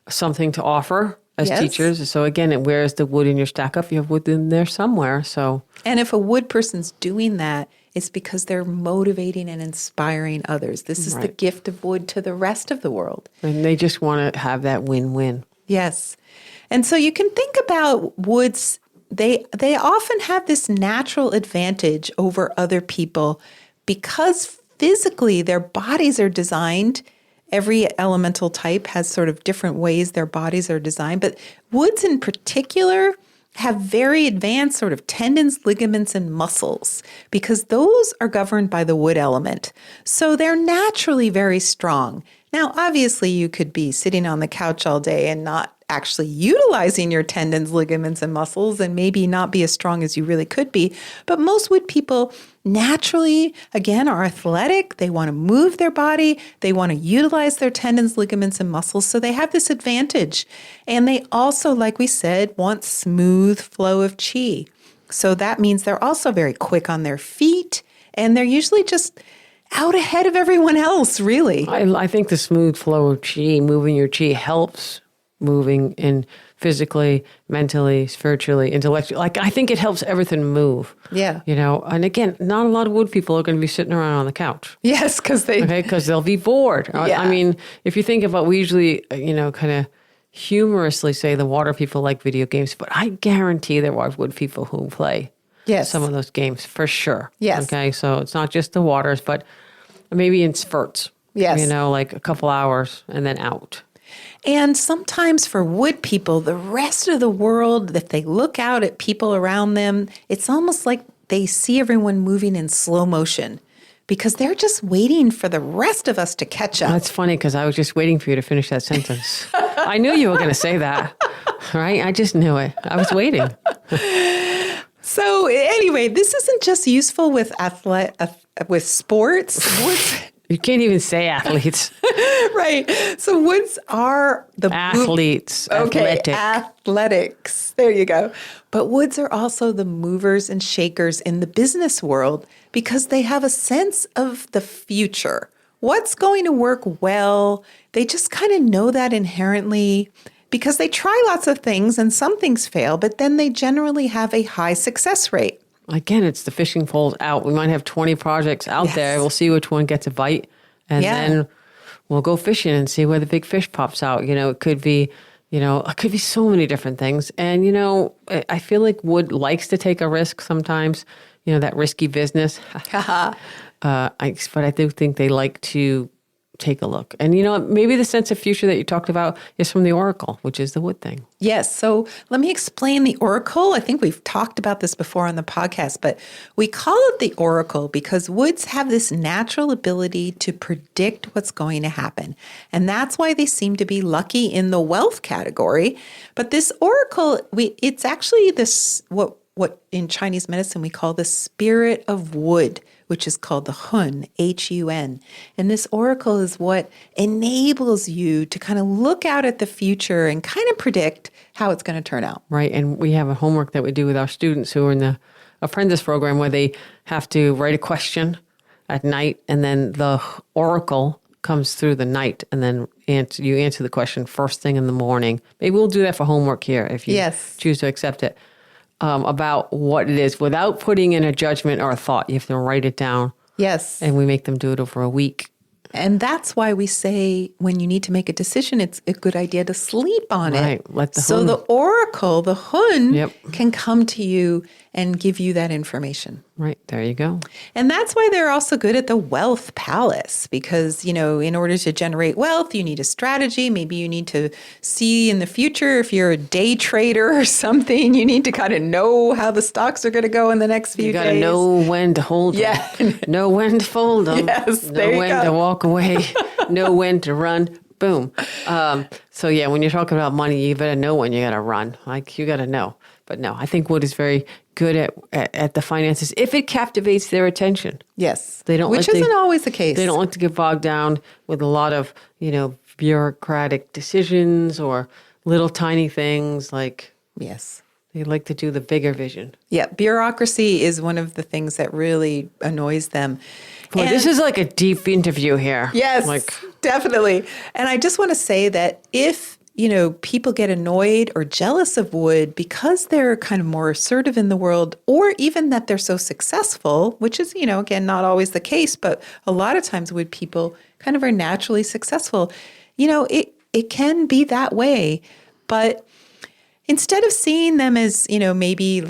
something to offer as teachers. So again, where's the wood in your stack up? You have wood in there somewhere. So, and if a wood person's doing that, it's because they're motivating and inspiring others. This is the gift of wood to the rest of the world. And they just want to have that win-win. Yes. And so you can think about woods. They often have this natural advantage over other people because physically their bodies are designed. Every elemental type has sort of different ways their bodies are designed. But woods in particular have very advanced sort of tendons, ligaments, and muscles because those are governed by the wood element. So they're naturally very strong. Now, obviously, you could be sitting on the couch all day and not actually utilizing your tendons, ligaments, and muscles and maybe not be as strong as you really could be. But most wood people naturally, again, are athletic. They want to move their body. They want to utilize their tendons, ligaments, and muscles. So they have this advantage. And they also, like we said, want smooth flow of chi. So that means they're also very quick on their feet. And they're usually just out ahead of everyone else, really. I think the smooth flow of chi, moving your chi, helps moving in physically, mentally, spiritually, intellectually. Like, I think it helps everything move. Yeah. And again, not a lot of wood people are going to be sitting around on the couch. Yes, because they'll be bored. Yeah. I mean, if you think about, we usually, kind of humorously say the water people like video games, but I guarantee there are wood people who play. Yes. some of those games for sure. Yes. Okay. So it's not just the waters, but maybe in spurts. Yes. You know, like a couple hours and then out. And sometimes for wood people, the rest of the world, if they look out at people around them, it's almost like they see everyone moving in slow motion because they're just waiting for the rest of us to catch up. That's funny because I was just waiting for you to finish that sentence. I knew you were going to say that, right? I just knew it. I was waiting. So anyway, this isn't just useful with sports. Woods, You can't even say athletes. right. So woods are the Athletes. Okay, Athletic. athletics. There you go. But woods are also the movers and shakers in the business world because they have a sense of the future. What's going to work well? They just kind of know that inherently because they try lots of things and some things fail, but then they generally have a high success rate. Again, it's the fishing poles out. We might have 20 projects out there. We'll see which one gets a bite. And then we'll go fishing and see where the big fish pops out. You know, it could be so many different things. And, you know, I feel like wood likes to take a risk sometimes, you know, that risky business. But I do think they like to take a look. And, you know, maybe the sense of future that you talked about is from the oracle, which is the wood thing. Yes. So let me explain the oracle. I think we've talked about this before on the podcast, but we call it the oracle because woods have this natural ability to predict what's going to happen. And that's why they seem to be lucky in the wealth category. But this oracle, it's actually this, what in Chinese medicine we call the spirit of wood, which is called the Hun, Hun. And this oracle is what enables you to kind of look out at the future and kind of predict how it's going to turn out. Right. And we have a homework that we do with our students who are in the apprentice program where they have to write a question at night and then the oracle comes through the night and then you answer the question first thing in the morning. Maybe we'll do that for homework here if you choose to accept it. About what it is without putting in a judgment or a thought. You have to write it down. Yes. And we make them do it over a week. And that's why we say when you need to make a decision, it's a good idea to sleep on it. Right. So the oracle, the Hun, can come to you and give you that information. Right. There you go. And that's why they're also good at the wealth palace because, you know, in order to generate wealth, you need a strategy. Maybe you need to see in the future if you're a day trader or something, you need to kind of know how the stocks are going to go in the next few days. You got to know when to hold them. Yeah. Know when to fold them. Yes, there you know when to walk away. Know when to run. Boom. So, yeah, when you're talking about money, you better know when you got to run. Like, you got to know. But no, I think wood is very good at the finances if it captivates their attention. Yes. They don't Which isn't always the case. They don't like to get bogged down with a lot of, you know, bureaucratic decisions or little tiny things like. Yes. They like to do the bigger vision. Yeah. Bureaucracy is one of the things that really annoys them. Boy, this is like a deep interview here. Yes, definitely. And I just want to say that if, you know, people get annoyed or jealous of wood because they're kind of more assertive in the world, or even that they're so successful, which is, you know, again, not always the case, but a lot of times wood people kind of are naturally successful. You know, it can be that way, but instead of seeing them as, you know, maybe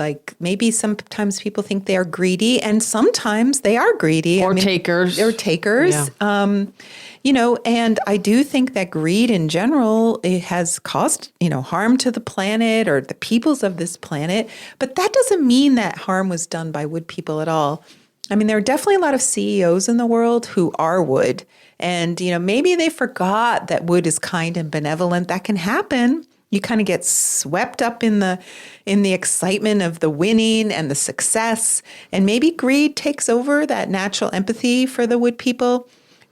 sometimes people think they are greedy, and sometimes they are greedy. Or takers. They're takers. Yeah. You know, and I do think that greed in general, it has caused, you know, harm to the planet or the peoples of this planet. But that doesn't mean that harm was done by wood people at all. I mean, there are definitely a lot of CEOs in the world who are wood. And, you know, maybe they forgot that wood is kind and benevolent. That can happen. You kind of get swept up in the excitement of the winning and the success. And maybe greed takes over that natural empathy for the wood people.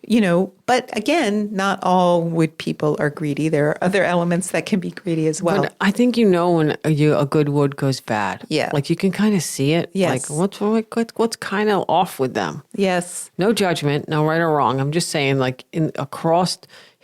You know, but again, not all wood people are greedy. There are other elements that can be greedy as well. But I think you know when a good wood goes bad. Yeah. Like you can kind of see it. Yes. Like what's kind of off with them? Yes. No judgment, no right or wrong. I'm just saying like across,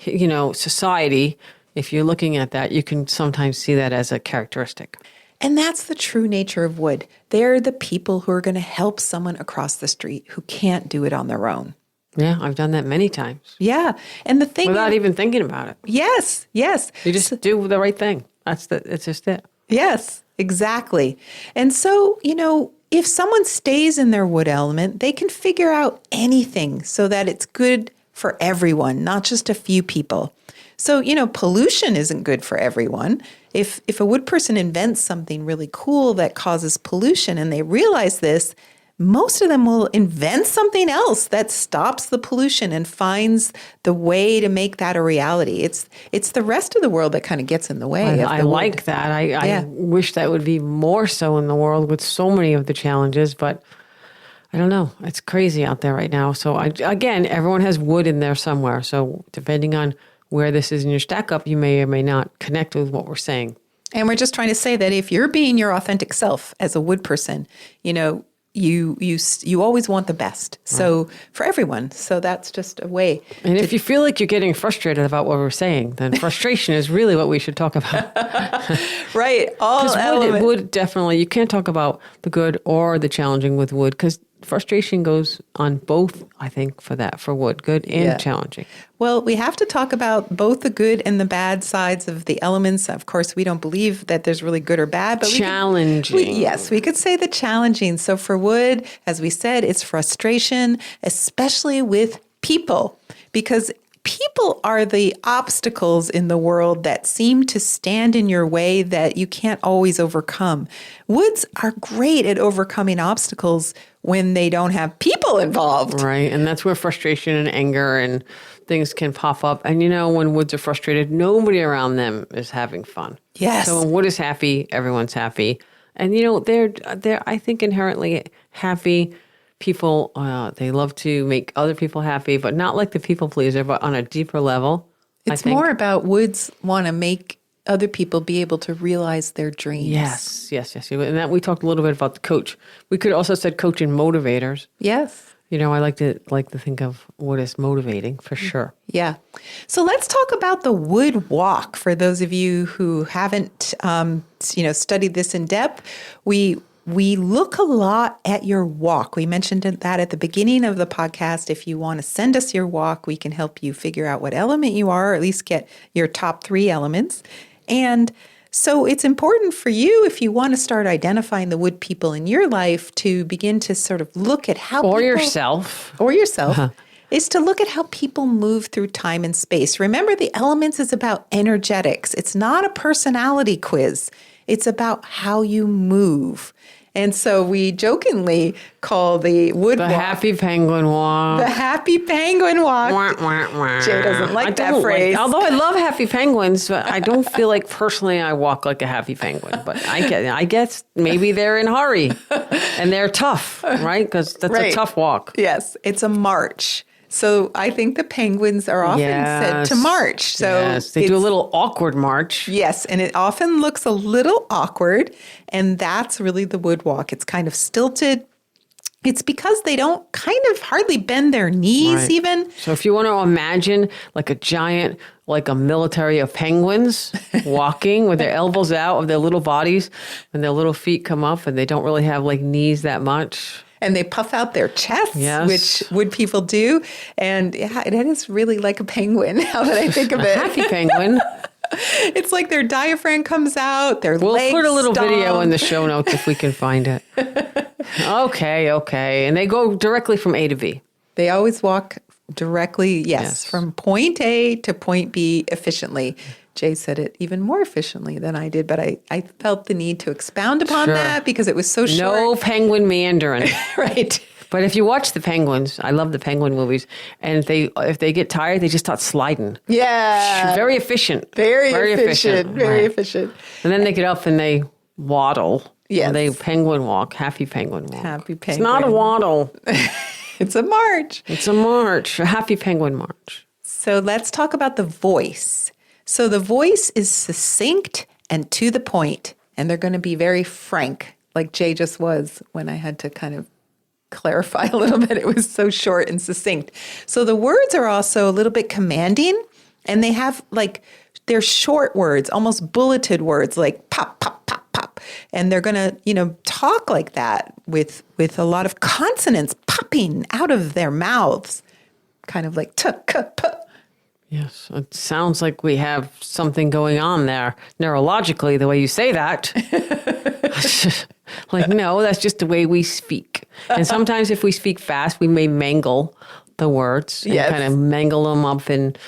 you know, society, if you're looking at that, you can sometimes see that as a characteristic. And that's the true nature of wood. They're the people who are going to help someone across the street who can't do it on their own. Yeah, I've done that many times. Yeah. And the thing without even thinking about it. Yes, yes. You just do the right thing. It's just it. Yes, exactly. And so, you know, if someone stays in their wood element, they can figure out anything so that it's good for everyone, not just a few people. So, pollution isn't good for everyone. If a wood person invents something really cool that causes pollution and they realize this, most of them will invent something else that stops the pollution and finds the way to make that a reality. It's the rest of the world that kind of gets in the way. I like that. I wish that would be more so in the world with so many of the challenges, but I don't know. It's crazy out there right now. So again, everyone has wood in there somewhere. So depending on where this is in your stack up, you may or may not connect with what we're saying. And we're just trying to say that if you're being your authentic self as a wood person, you always want the best. So for everyone. So that's just a way. And if you feel like you're getting frustrated about what we're saying, then frustration is really what we should talk about. Right. All wood definitely, you can't talk about the good or the challenging with wood because frustration goes on both, I think, for wood, good and challenging. Well, we have to talk about both the good and the bad sides of the elements. Of course, we don't believe that there's really good or bad, but challenging. we could say the challenging. So for wood, as we said, it's frustration, especially with people, because people are the obstacles in the world that seem to stand in your way that you can't always overcome. Woods are great at overcoming obstacles when they don't have people involved. Right. And that's where frustration and anger and things can pop up. And when woods are frustrated, nobody around them is having fun. Yes. So when wood is happy, everyone's happy. And they're I think inherently happy people. They love to make other people happy, but not like the people pleaser, but on a deeper level. It's more about woods want to make other people be able to realize their dreams. Yes. And that we talked a little bit about the coach. We could also said coach and motivators. Yes. I like to think of wood as motivating for sure. Yeah. So let's talk about the wood walk. For those of you who haven't, studied this in depth, we look a lot at your walk. We mentioned that at the beginning of the podcast. If you want to send us your walk, we can help you figure out what element you are, or at least get your top 3 elements. And so it's important for you, if you want to start identifying the wood people in your life, to begin to sort of look at how yourself, is to look at how people move through time and space. Remember, the elements is about energetics. It's not a personality quiz. It's about how you move. And so we jokingly call the wood walk happy penguin walk. The happy penguin walk. Jay doesn't like that phrase. Although I love happy penguins, but I don't feel like personally I walk like a happy penguin. But I guess maybe they're in a hurry and they're tough, right? Because that's a tough walk. Yes, it's a march. So I think the penguins are often said to march. So they do a little awkward march. Yes, and it often looks a little awkward, and that's really the wood walk. It's kind of stilted. It's because they don't kind of hardly bend their knees even. So if you want to imagine like a giant, like a military of penguins walking with their elbows out of their little bodies and their little feet come up and they don't really have like knees that much. And they puff out their chests, which wood people do. And it is really like a penguin, now that I think of it. Happy penguin. It's like their diaphragm comes out, their we'll legs put a little stomp. video in the show notes if we can find it. Okay. And they go directly from A to B. They always walk directly, from point A to point B efficiently. Jay said it even more efficiently than I did, but I felt the need to expound upon that because it was so short. No penguin meandering. Right. But if you watch the penguins, I love the penguin movies, and if they get tired, they just start sliding. Yeah. Very efficient. Very efficient. Very efficient. And then they get up and they waddle. Yes. They penguin walk. Happy penguin walk. Happy penguin. It's not a waddle. It's a march. It's a march. A happy penguin march. So let's talk about the voice. So the voice is succinct and to the point, and they're going to be very frank, like Jay just was when I had to kind of clarify a little bit. It was so short and succinct. So the words are also a little bit commanding, and they have they're short words, almost bulleted words, like pop, pop, pop, pop. And they're going to, talk like that with a lot of consonants popping out of their mouths, kind of like t, k, p. Yes, it sounds like we have something going on there neurologically, the way you say that. Like, no, that's just the way we speak. And sometimes if we speak fast, we may mangle the words and kind of mangle them up and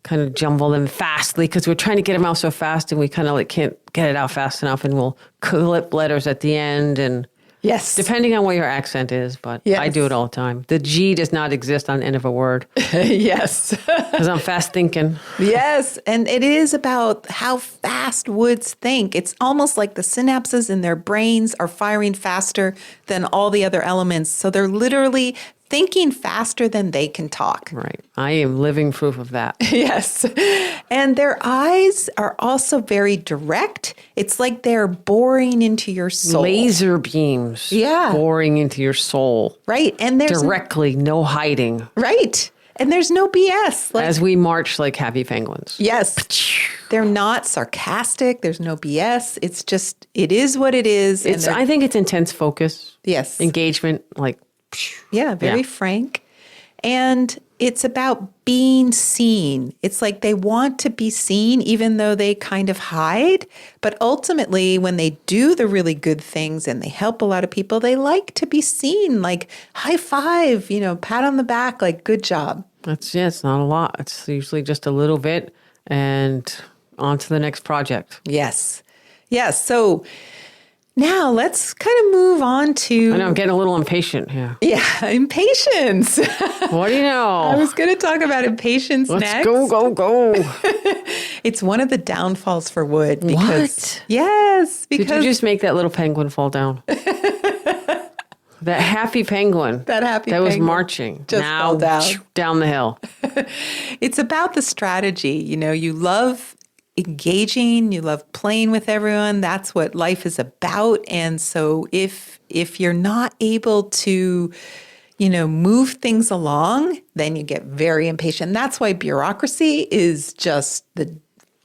kind of jumble them fastly because we're trying to get them out so fast and we kind of like can't get it out fast enough and we'll clip letters at the end and Yes. depending on what your accent is, but I do it all the time. The G does not exist on the end of a word. Yes. Because I'm fast thinking. Yes. And it is about how fast woods think. It's almost like the synapses in their brains are firing faster than all the other elements. So they're literally thinking faster than they can talk. Right. I am living proof of that. Yes. And their eyes are also very direct. It's like they're boring into your soul. Laser beams. Yeah. Boring into your soul. Right. And there's Directly, no hiding. right. And there's no BS. Like, As we march like happy penguins. yes. They're not sarcastic. There's no BS. It's just, it is what it is. And I think it's intense focus. yes. Engagement, like, Yeah, very frank. And it's about being seen. It's like they want to be seen even though they kind of hide. But ultimately, when they do the really good things and they help a lot of people, they like to be seen, like high five, pat on the back, like good job. it's not a lot. It's usually just a little bit and on to the next project. Yes. Yes. So now let's kind of move on to. I know I'm getting a little impatient here. Yeah, impatience. What do you know? I was going to talk about impatience Let's next. go. It's one of the downfalls for wood. Because, What? Yes. Did Because you just make that little penguin fall down? That happy penguin. That was penguin marching. just now, fell down. down the hill. it's about the strategy. You love engaging, you love playing with everyone. That's what life is about. And so if you're not able to, move things along, then you get very impatient. That's why bureaucracy is just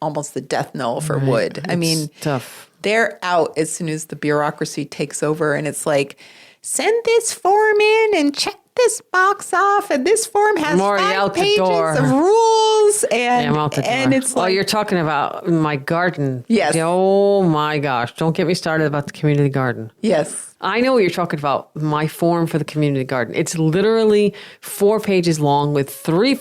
almost the death knell for wood. I mean, Tough. they're out as soon as the bureaucracy takes over and it's like, send this form in and check this box off, and this form has I'm already 5 out the pages door. of rules, Yeah, I'm out the door. and it's like, you're talking about my garden. Yes. Oh my gosh. Don't get me started about the community garden. yes, I know what you're talking about, my form for the community garden. It's literally 4 pages long with 3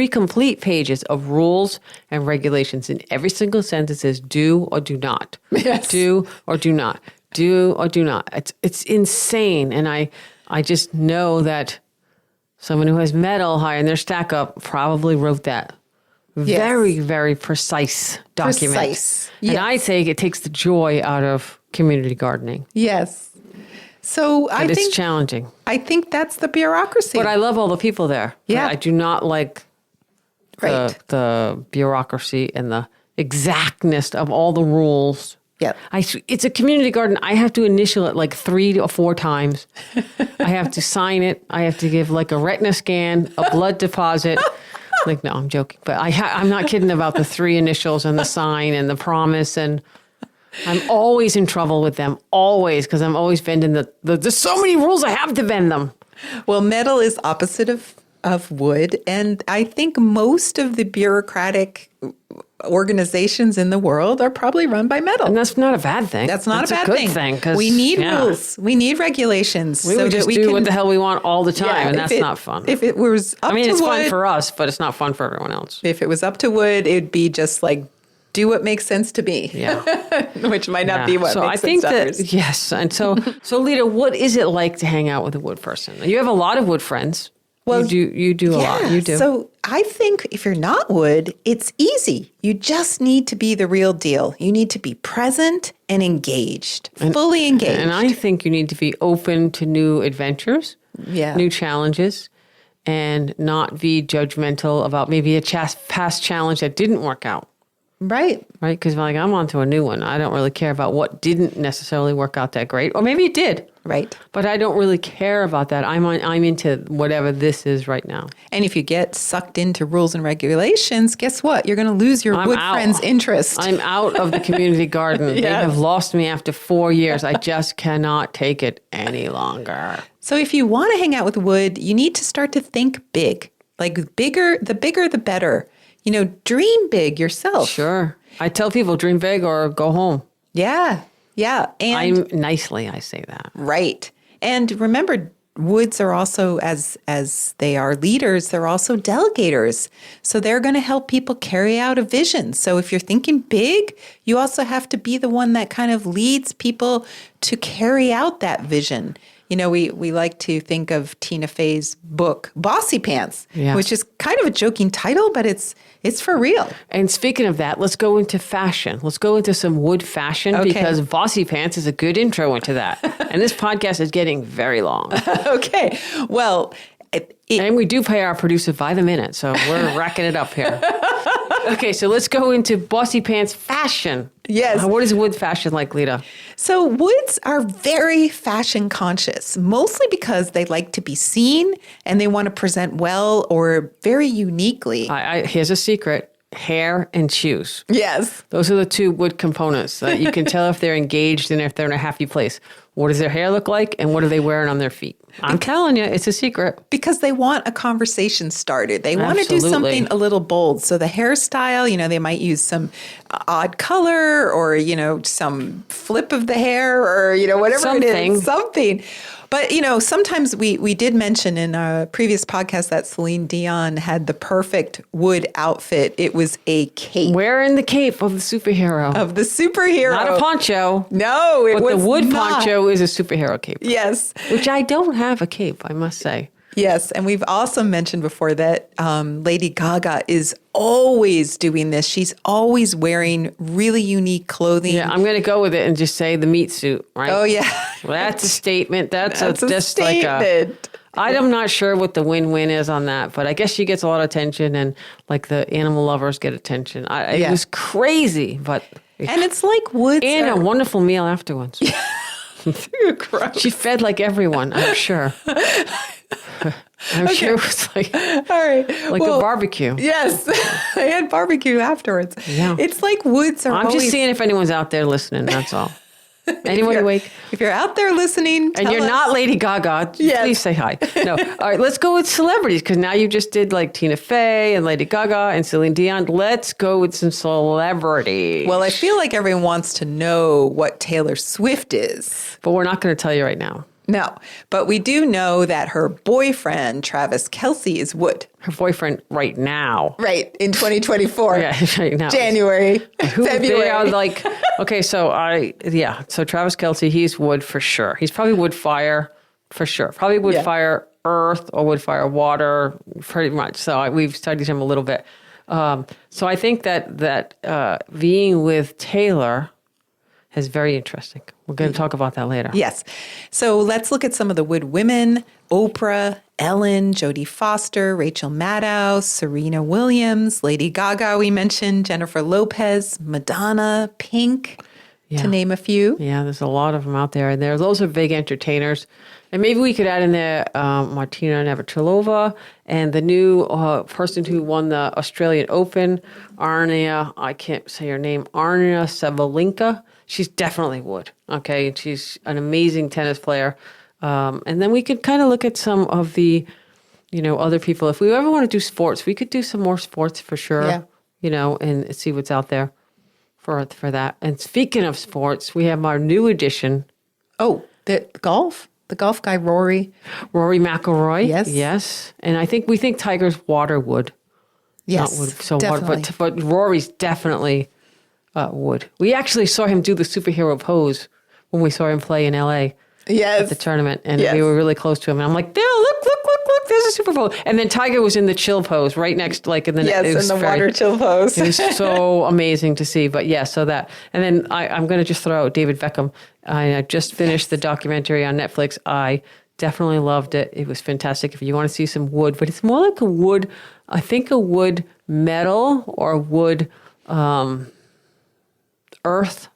complete pages of rules and regulations. And every single sentence is do or do not. Yes. Do or do not. Do or do not. It's insane. And I just know that someone who has metal high in their stack up probably wrote that. Yes. Very, very precise document. Precise. And Yes. I think it takes the joy out of community gardening. yes. So But it's challenging. I think that's the bureaucracy. But I love all the people there. Yeah. I do not like right. the bureaucracy and the exactness of all the rules. Yep. It's a community garden. I have to initial it like 3 or 4 times. I have to sign it. I have to give like a retina scan, a blood deposit. Like, no, I'm joking. But I'm not kidding about the 3 initials and the sign and the promise. And I'm always in trouble with them. Always. Because I'm always bending there's so many rules I have to bend them. Well, metal is opposite of wood, and I think most of the bureaucratic organizations in the world are probably run by metal. And that's not a bad thing. That's not a bad good thing. 'Cause, we need rules. We need regulations. We would just do what the hell we want all the time, Yeah, and that's not fun. If it was up to it's wood, fun for us, but it's not fun for everyone else. if it was up to wood, it'd be just like, do what makes sense to me. Yeah. Which might not Yeah. be what so makes I think sense to that others. yes, and so Lita, what is it like to hang out with a wood person? You have a lot of wood friends. Well, you do a lot. You do. So I think if you're not wood, it's easy. You just need to be the real deal. You need to be present and engaged, fully engaged. And I think you need to be open to new adventures, Yeah. new challenges, and not be judgmental about maybe a past challenge that didn't work out. Right. Right? Because I'm on to a new one. I don't really care about what didn't necessarily work out that great. Or maybe it did. Right. But I don't really care about that. I'm into whatever this is right now. And if you get sucked into rules and regulations, guess what? You're going to lose your wood out. friend's interest. I'm out of the community garden. They Yes. have lost me after 4 years. I just cannot take it any longer. So if you want to hang out with wood, you need to start to think big. Like the bigger, the better. Dream big yourself. Sure. I tell people dream big or go home. Yeah. Yeah. And I say that. right. And remember, woods are also, as they are leaders, they're also delegators. So they're going to help people carry out a vision. So if you're thinking big, you also have to be the one that kind of leads people to carry out that vision. You know, we like to think of Tina Fey's book, Bossy Pants, which is kind of a joking title, but it's for real. And speaking of that, let's go into fashion. Let's go into some wood fashion because Bossy Pants is a good intro into that. And this podcast is getting very long. Okay. Well, and we do pay our producer by the minute, so we're racking it up here. Okay, so let's go into Bossy Pants fashion. Yes. What is wood fashion like, Lita? So woods are very fashion conscious, mostly because they like to be seen and they want to present well or very uniquely. Here's a secret. Hair and shoes. Yes. Those are the two wood components that you can tell if they're engaged and if they're in a happy place. What does their hair look like and what are they wearing on their feet? I'm telling you, it's a secret. Because they want a conversation started. They want to do something a little bold. So the hairstyle, you know, they might use some odd color or, you know, some flip of the hair or, you know, whatever it is. Something. But, you know, sometimes we did mention in a previous podcast that Celine Dion had the perfect wood outfit. It was a cape. Wearing the cape of the superhero. Not a poncho. No, it was not. But the wood not. poncho is a superhero cape. Yes. Which I don't have a cape, I must say. Yes, and we've also mentioned before that Lady Gaga is always doing this. She's always wearing really unique clothing. Yeah, I'm going to go with it and just say the meat suit, right? Oh, yeah. Well, that's a statement. That's a statement. I'm not sure what the win-win is on that, but I guess she gets a lot of attention and like the animal lovers get attention. It was crazy, but... And it's like woods. And a wonderful meal afterwards. She fed like everyone, I'm sure. I'm sure it was like, all right, like a barbecue. Yes, I had barbecue afterwards. Yeah. It's like woods are I'm just seeing if anyone's out there listening, that's all. Anyone awake? If you're out there listening, and you're not Lady Gaga, please say hi. No. All right, let's go with celebrities because now you just did like Tina Fey and Lady Gaga and Celine Dion. Let's go with some celebrities. Well, I feel like everyone wants to know what Taylor Swift is. But we're not going to tell you right now. No, but we do know that her boyfriend, Travis Kelce, is wood. Her boyfriend right now. Right, in 2024. Yeah, right now. January, February. They are like, okay, so Travis Kelce, he's wood for sure. He's probably wood fire for sure. Probably wood fire earth or wood fire water, pretty much. So we've studied him a little bit. So I think that being with Taylor is very interesting. We're going to talk about that later. Yes. So let's look at some of the wood women. Oprah, Ellen, Jodie Foster, Rachel Maddow, Serena Williams, Lady Gaga we mentioned, Jennifer Lopez, Madonna, Pink, to name a few. Yeah, there's a lot of them out there. And those are big entertainers. And maybe we could add in there Martina Navratilova and the new person who won the Australian Open, I can't say her name, Arna Sabalenka. She's definitely wood, okay? She's an amazing tennis player. And then we could kind of look at some of the, other people. If we ever want to do sports, we could do some more sports for sure, and see what's out there for that. And speaking of sports, we have our new addition. Oh, the golf? The golf guy, Rory. Rory McIlroy. Yes. And we think Tiger's water wood. Yes, not wood, so definitely. Water, but Rory's definitely wood. We actually saw him do the superhero pose when we saw him play in L.A. Yes. At the tournament, and we were really close to him. And I'm like, there, look, there's a super pose. And then Tiger was in the chill pose right next, like in the water chill pose. It was so amazing to see. But so that, and then I'm going to just throw out David Beckham. I just finished the documentary on Netflix. I definitely loved it. It was fantastic. If you want to see some wood, but it's more like a wood. I think a wood metal or wood earth.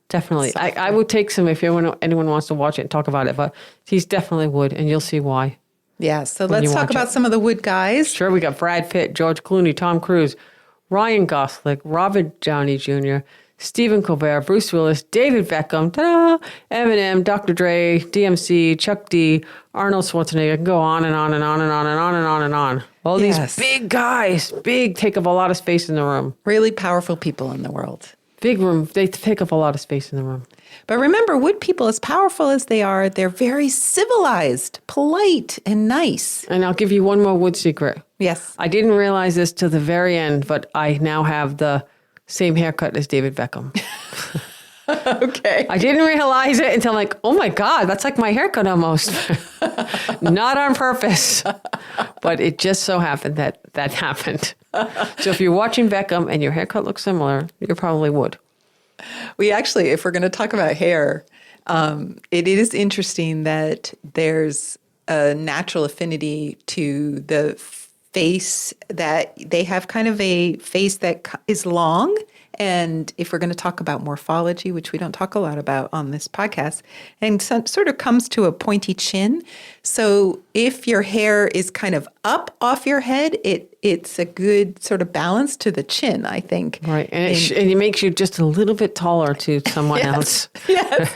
Definitely. I would take some if anyone wants to watch it and talk about it, but he's definitely wood, and you'll see why. Yeah, so let's talk about some of the wood guys. Sure, we got Brad Pitt, George Clooney, Tom Cruise, Ryan Gosling, Robert Downey Jr., Stephen Colbert, Bruce Willis, David Beckham, Eminem, Dr. Dre, DMC, Chuck D, Arnold Schwarzenegger. I can go on and on and on and on and on and on and on. All these big guys, take up a lot of space in the room. Really powerful people in the world. Big room. They take up a lot of space in the room. But remember, wood people, as powerful as they are, they're very civilized, polite, and nice. And I'll give you one more wood secret. Yes. I didn't realize this till the very end, but I now have the same haircut as David Beckham. Okay. I didn't realize it until I'm like, oh my God, that's like my haircut almost. Not on purpose, but it just so happened that happened. So if you're watching Beckham and your haircut looks similar, you probably would. We actually, if we're going to talk about hair, it is interesting that there's a natural affinity to the face, that they have kind of a face that is long. And if we're going to talk about morphology, which we don't talk a lot about on this podcast, and sort of comes to a pointy chin. So if your hair is kind of up off your head, it's a good sort of balance to the chin, I think. Right. And it makes you just a little bit taller to someone else. Yes.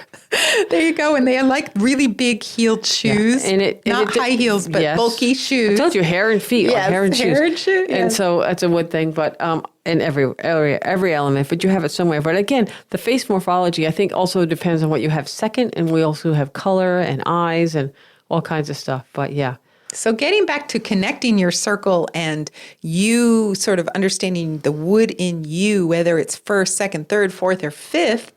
There you go. And they like really big heeled shoes. Yeah. Not high heels, but bulky shoes. I told you, hair and feet. Yes, hair and shoes. Yes. And so that's a wood thing, but in every element, but you have it somewhere. But again, the face morphology, I think, also depends on what you have second. And we also have color and eyes and all kinds of stuff. But yeah. So getting back to connecting your circle and you sort of understanding the wood in you, whether it's first, second, third, fourth, or fifth,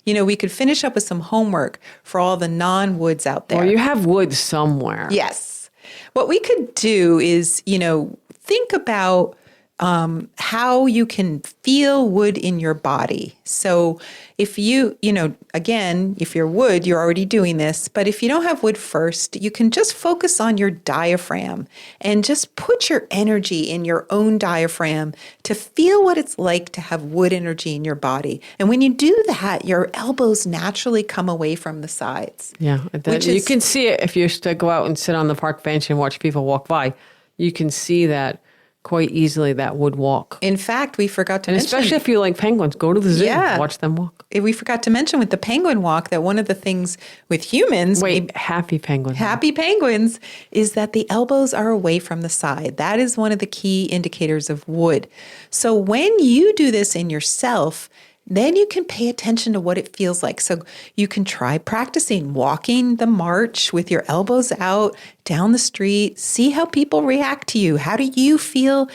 we could finish up with some homework for all the non-woods out there. Or you have wood somewhere. Yes. What we could do is, think about how you can feel wood in your body. So if again, if you're wood, you're already doing this. But if you don't have wood first, you can just focus on your diaphragm and just put your energy in your own diaphragm to feel what it's like to have wood energy in your body. And when you do that, your elbows naturally come away from the sides. Yeah. You can see it if you used to go out and sit on the park bench and watch people walk by. You can see that quite easily, that wood walk. In fact, we forgot to mention... especially if you like penguins, go to the zoo, watch them walk. We forgot to mention with the penguin walk that one of the things with humans... happy penguins. Happy penguins is that the elbows are away from the side. That is one of the key indicators of wood. So when you do this in yourself, then you can pay attention to what it feels like. So you can try practicing walking the march with your elbows out down the street. See how people react to you. How do you feel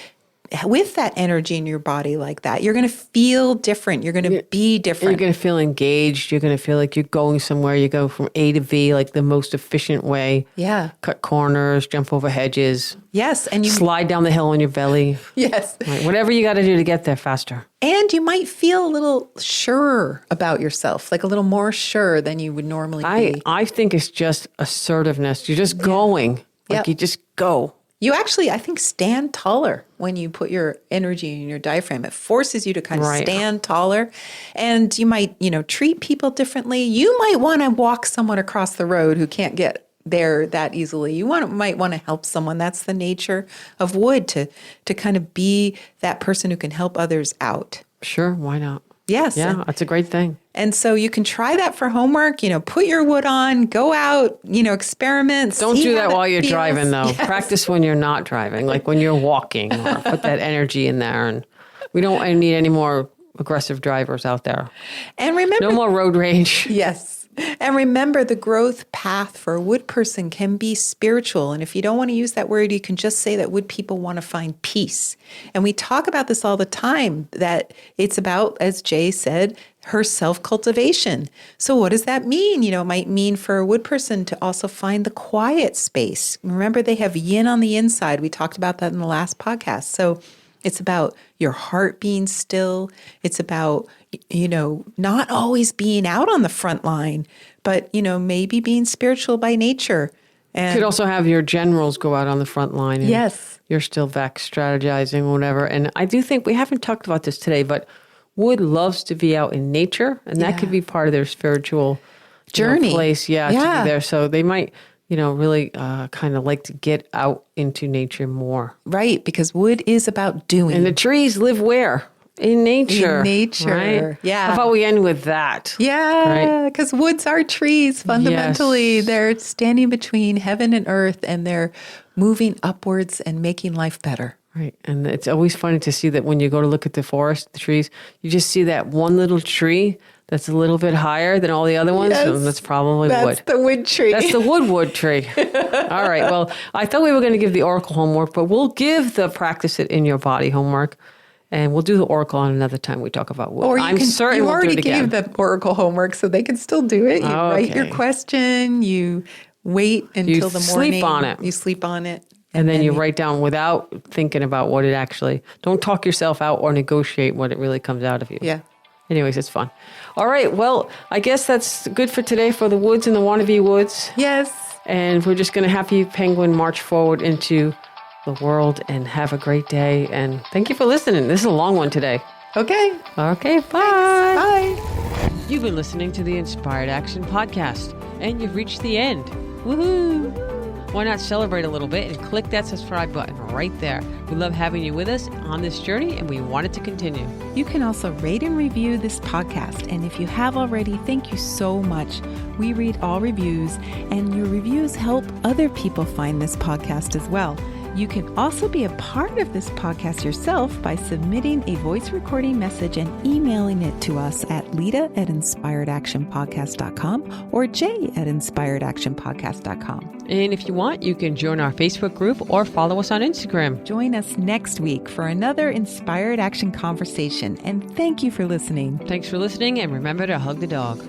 with that energy in your body like that? You're going to feel different. You're going to be different. You're going to feel engaged. You're going to feel like you're going somewhere. You go from A to V, like the most efficient way. Yeah. Cut corners, jump over hedges. Yes. And you slide down the hill on your belly. Yes. Right. Whatever you got to do to get there faster. And you might feel a little surer about yourself, like a little more sure than you would normally be. I think it's just assertiveness. You're just going. You just go. You actually, I think, stand taller when you put your energy in your diaphragm. It forces you to kind of stand taller. And you might, treat people differently. You might want to walk someone across the road who can't get there that easily. You might want to help someone. That's the nature of wood, to kind of be that person who can help others out. Sure, why not? Yes. Yeah, that's a great thing. And so you can try that for homework, put your wood on, go out, experiment. Don't do that while you're driving, though. Yes. Practice when you're not driving, like when you're walking, or put that energy in there. And we don't need any more aggressive drivers out there. And remember, no more road rage. Yes. And remember, the growth path for a wood person can be spiritual. And if you don't want to use that word, you can just say that wood people want to find peace. And we talk about this all the time, that it's about, as Jay said, her self-cultivation. So what does that mean? It might mean for a wood person to also find the quiet space. Remember, they have yin on the inside. We talked about that in the last podcast. So it's about your heart being still. It's about, not always being out on the front line, but, maybe being spiritual by nature. And you could also have your generals go out on the front line. And yes. You're still back strategizing, whatever. And I do think we haven't talked about this today, but wood loves to be out in nature, and that could be part of their spiritual journey place. To be there. So they might, really kind of like to get out into nature more. Right, because wood is about doing. And the trees live where? In nature. In nature. Right? Yeah. How about we end with that? Yeah, because woods are trees fundamentally. Yes. They're standing between heaven and earth, and they're moving upwards and making life better. Right. And it's always funny to see that when you go to look at the forest, the trees, you just see that one little tree that's a little bit higher than all the other ones. Yes, and that's probably wood. That's the wood tree. That's the wood tree. All right. Well, I thought we were going to give the oracle homework, but we'll give the practice it in your body homework. And we'll do the oracle on another time we talk about wood. Or I'm certain you we'll already do it again. gave the oracle homework, so they can still do it. You write your question, you wait until the morning. Sleep on it. You sleep on it. And then you write down without thinking about what it actually, don't talk yourself out or negotiate what it really comes out of you. Yeah. Anyways, it's fun. All right. Well, I guess that's good for today for the woods and the wannabe woods. Yes. And we're just going to have you, Penguin, march forward into the world and have a great day. And thank you for listening. This is a long one today. Okay. Okay. Bye. Bye. You've been listening to the Inspired Action Podcast, and you've reached the end. Woohoo! Why not celebrate a little bit and click that subscribe button right there. We love having you with us on this journey, and we want it to continue. You can also rate and review this podcast. And if you have already, thank you so much. We read all reviews, and your reviews help other people find this podcast as well. You can also be a part of this podcast yourself by submitting a voice recording message and emailing it to us at lita@inspiredactionpodcast.com or jay@inspiredactionpodcast.com. And if you want, you can join our Facebook group or follow us on Instagram. Join us next week for another Inspired Action conversation. And thank you for listening. Thanks for listening, and remember to hug the dog.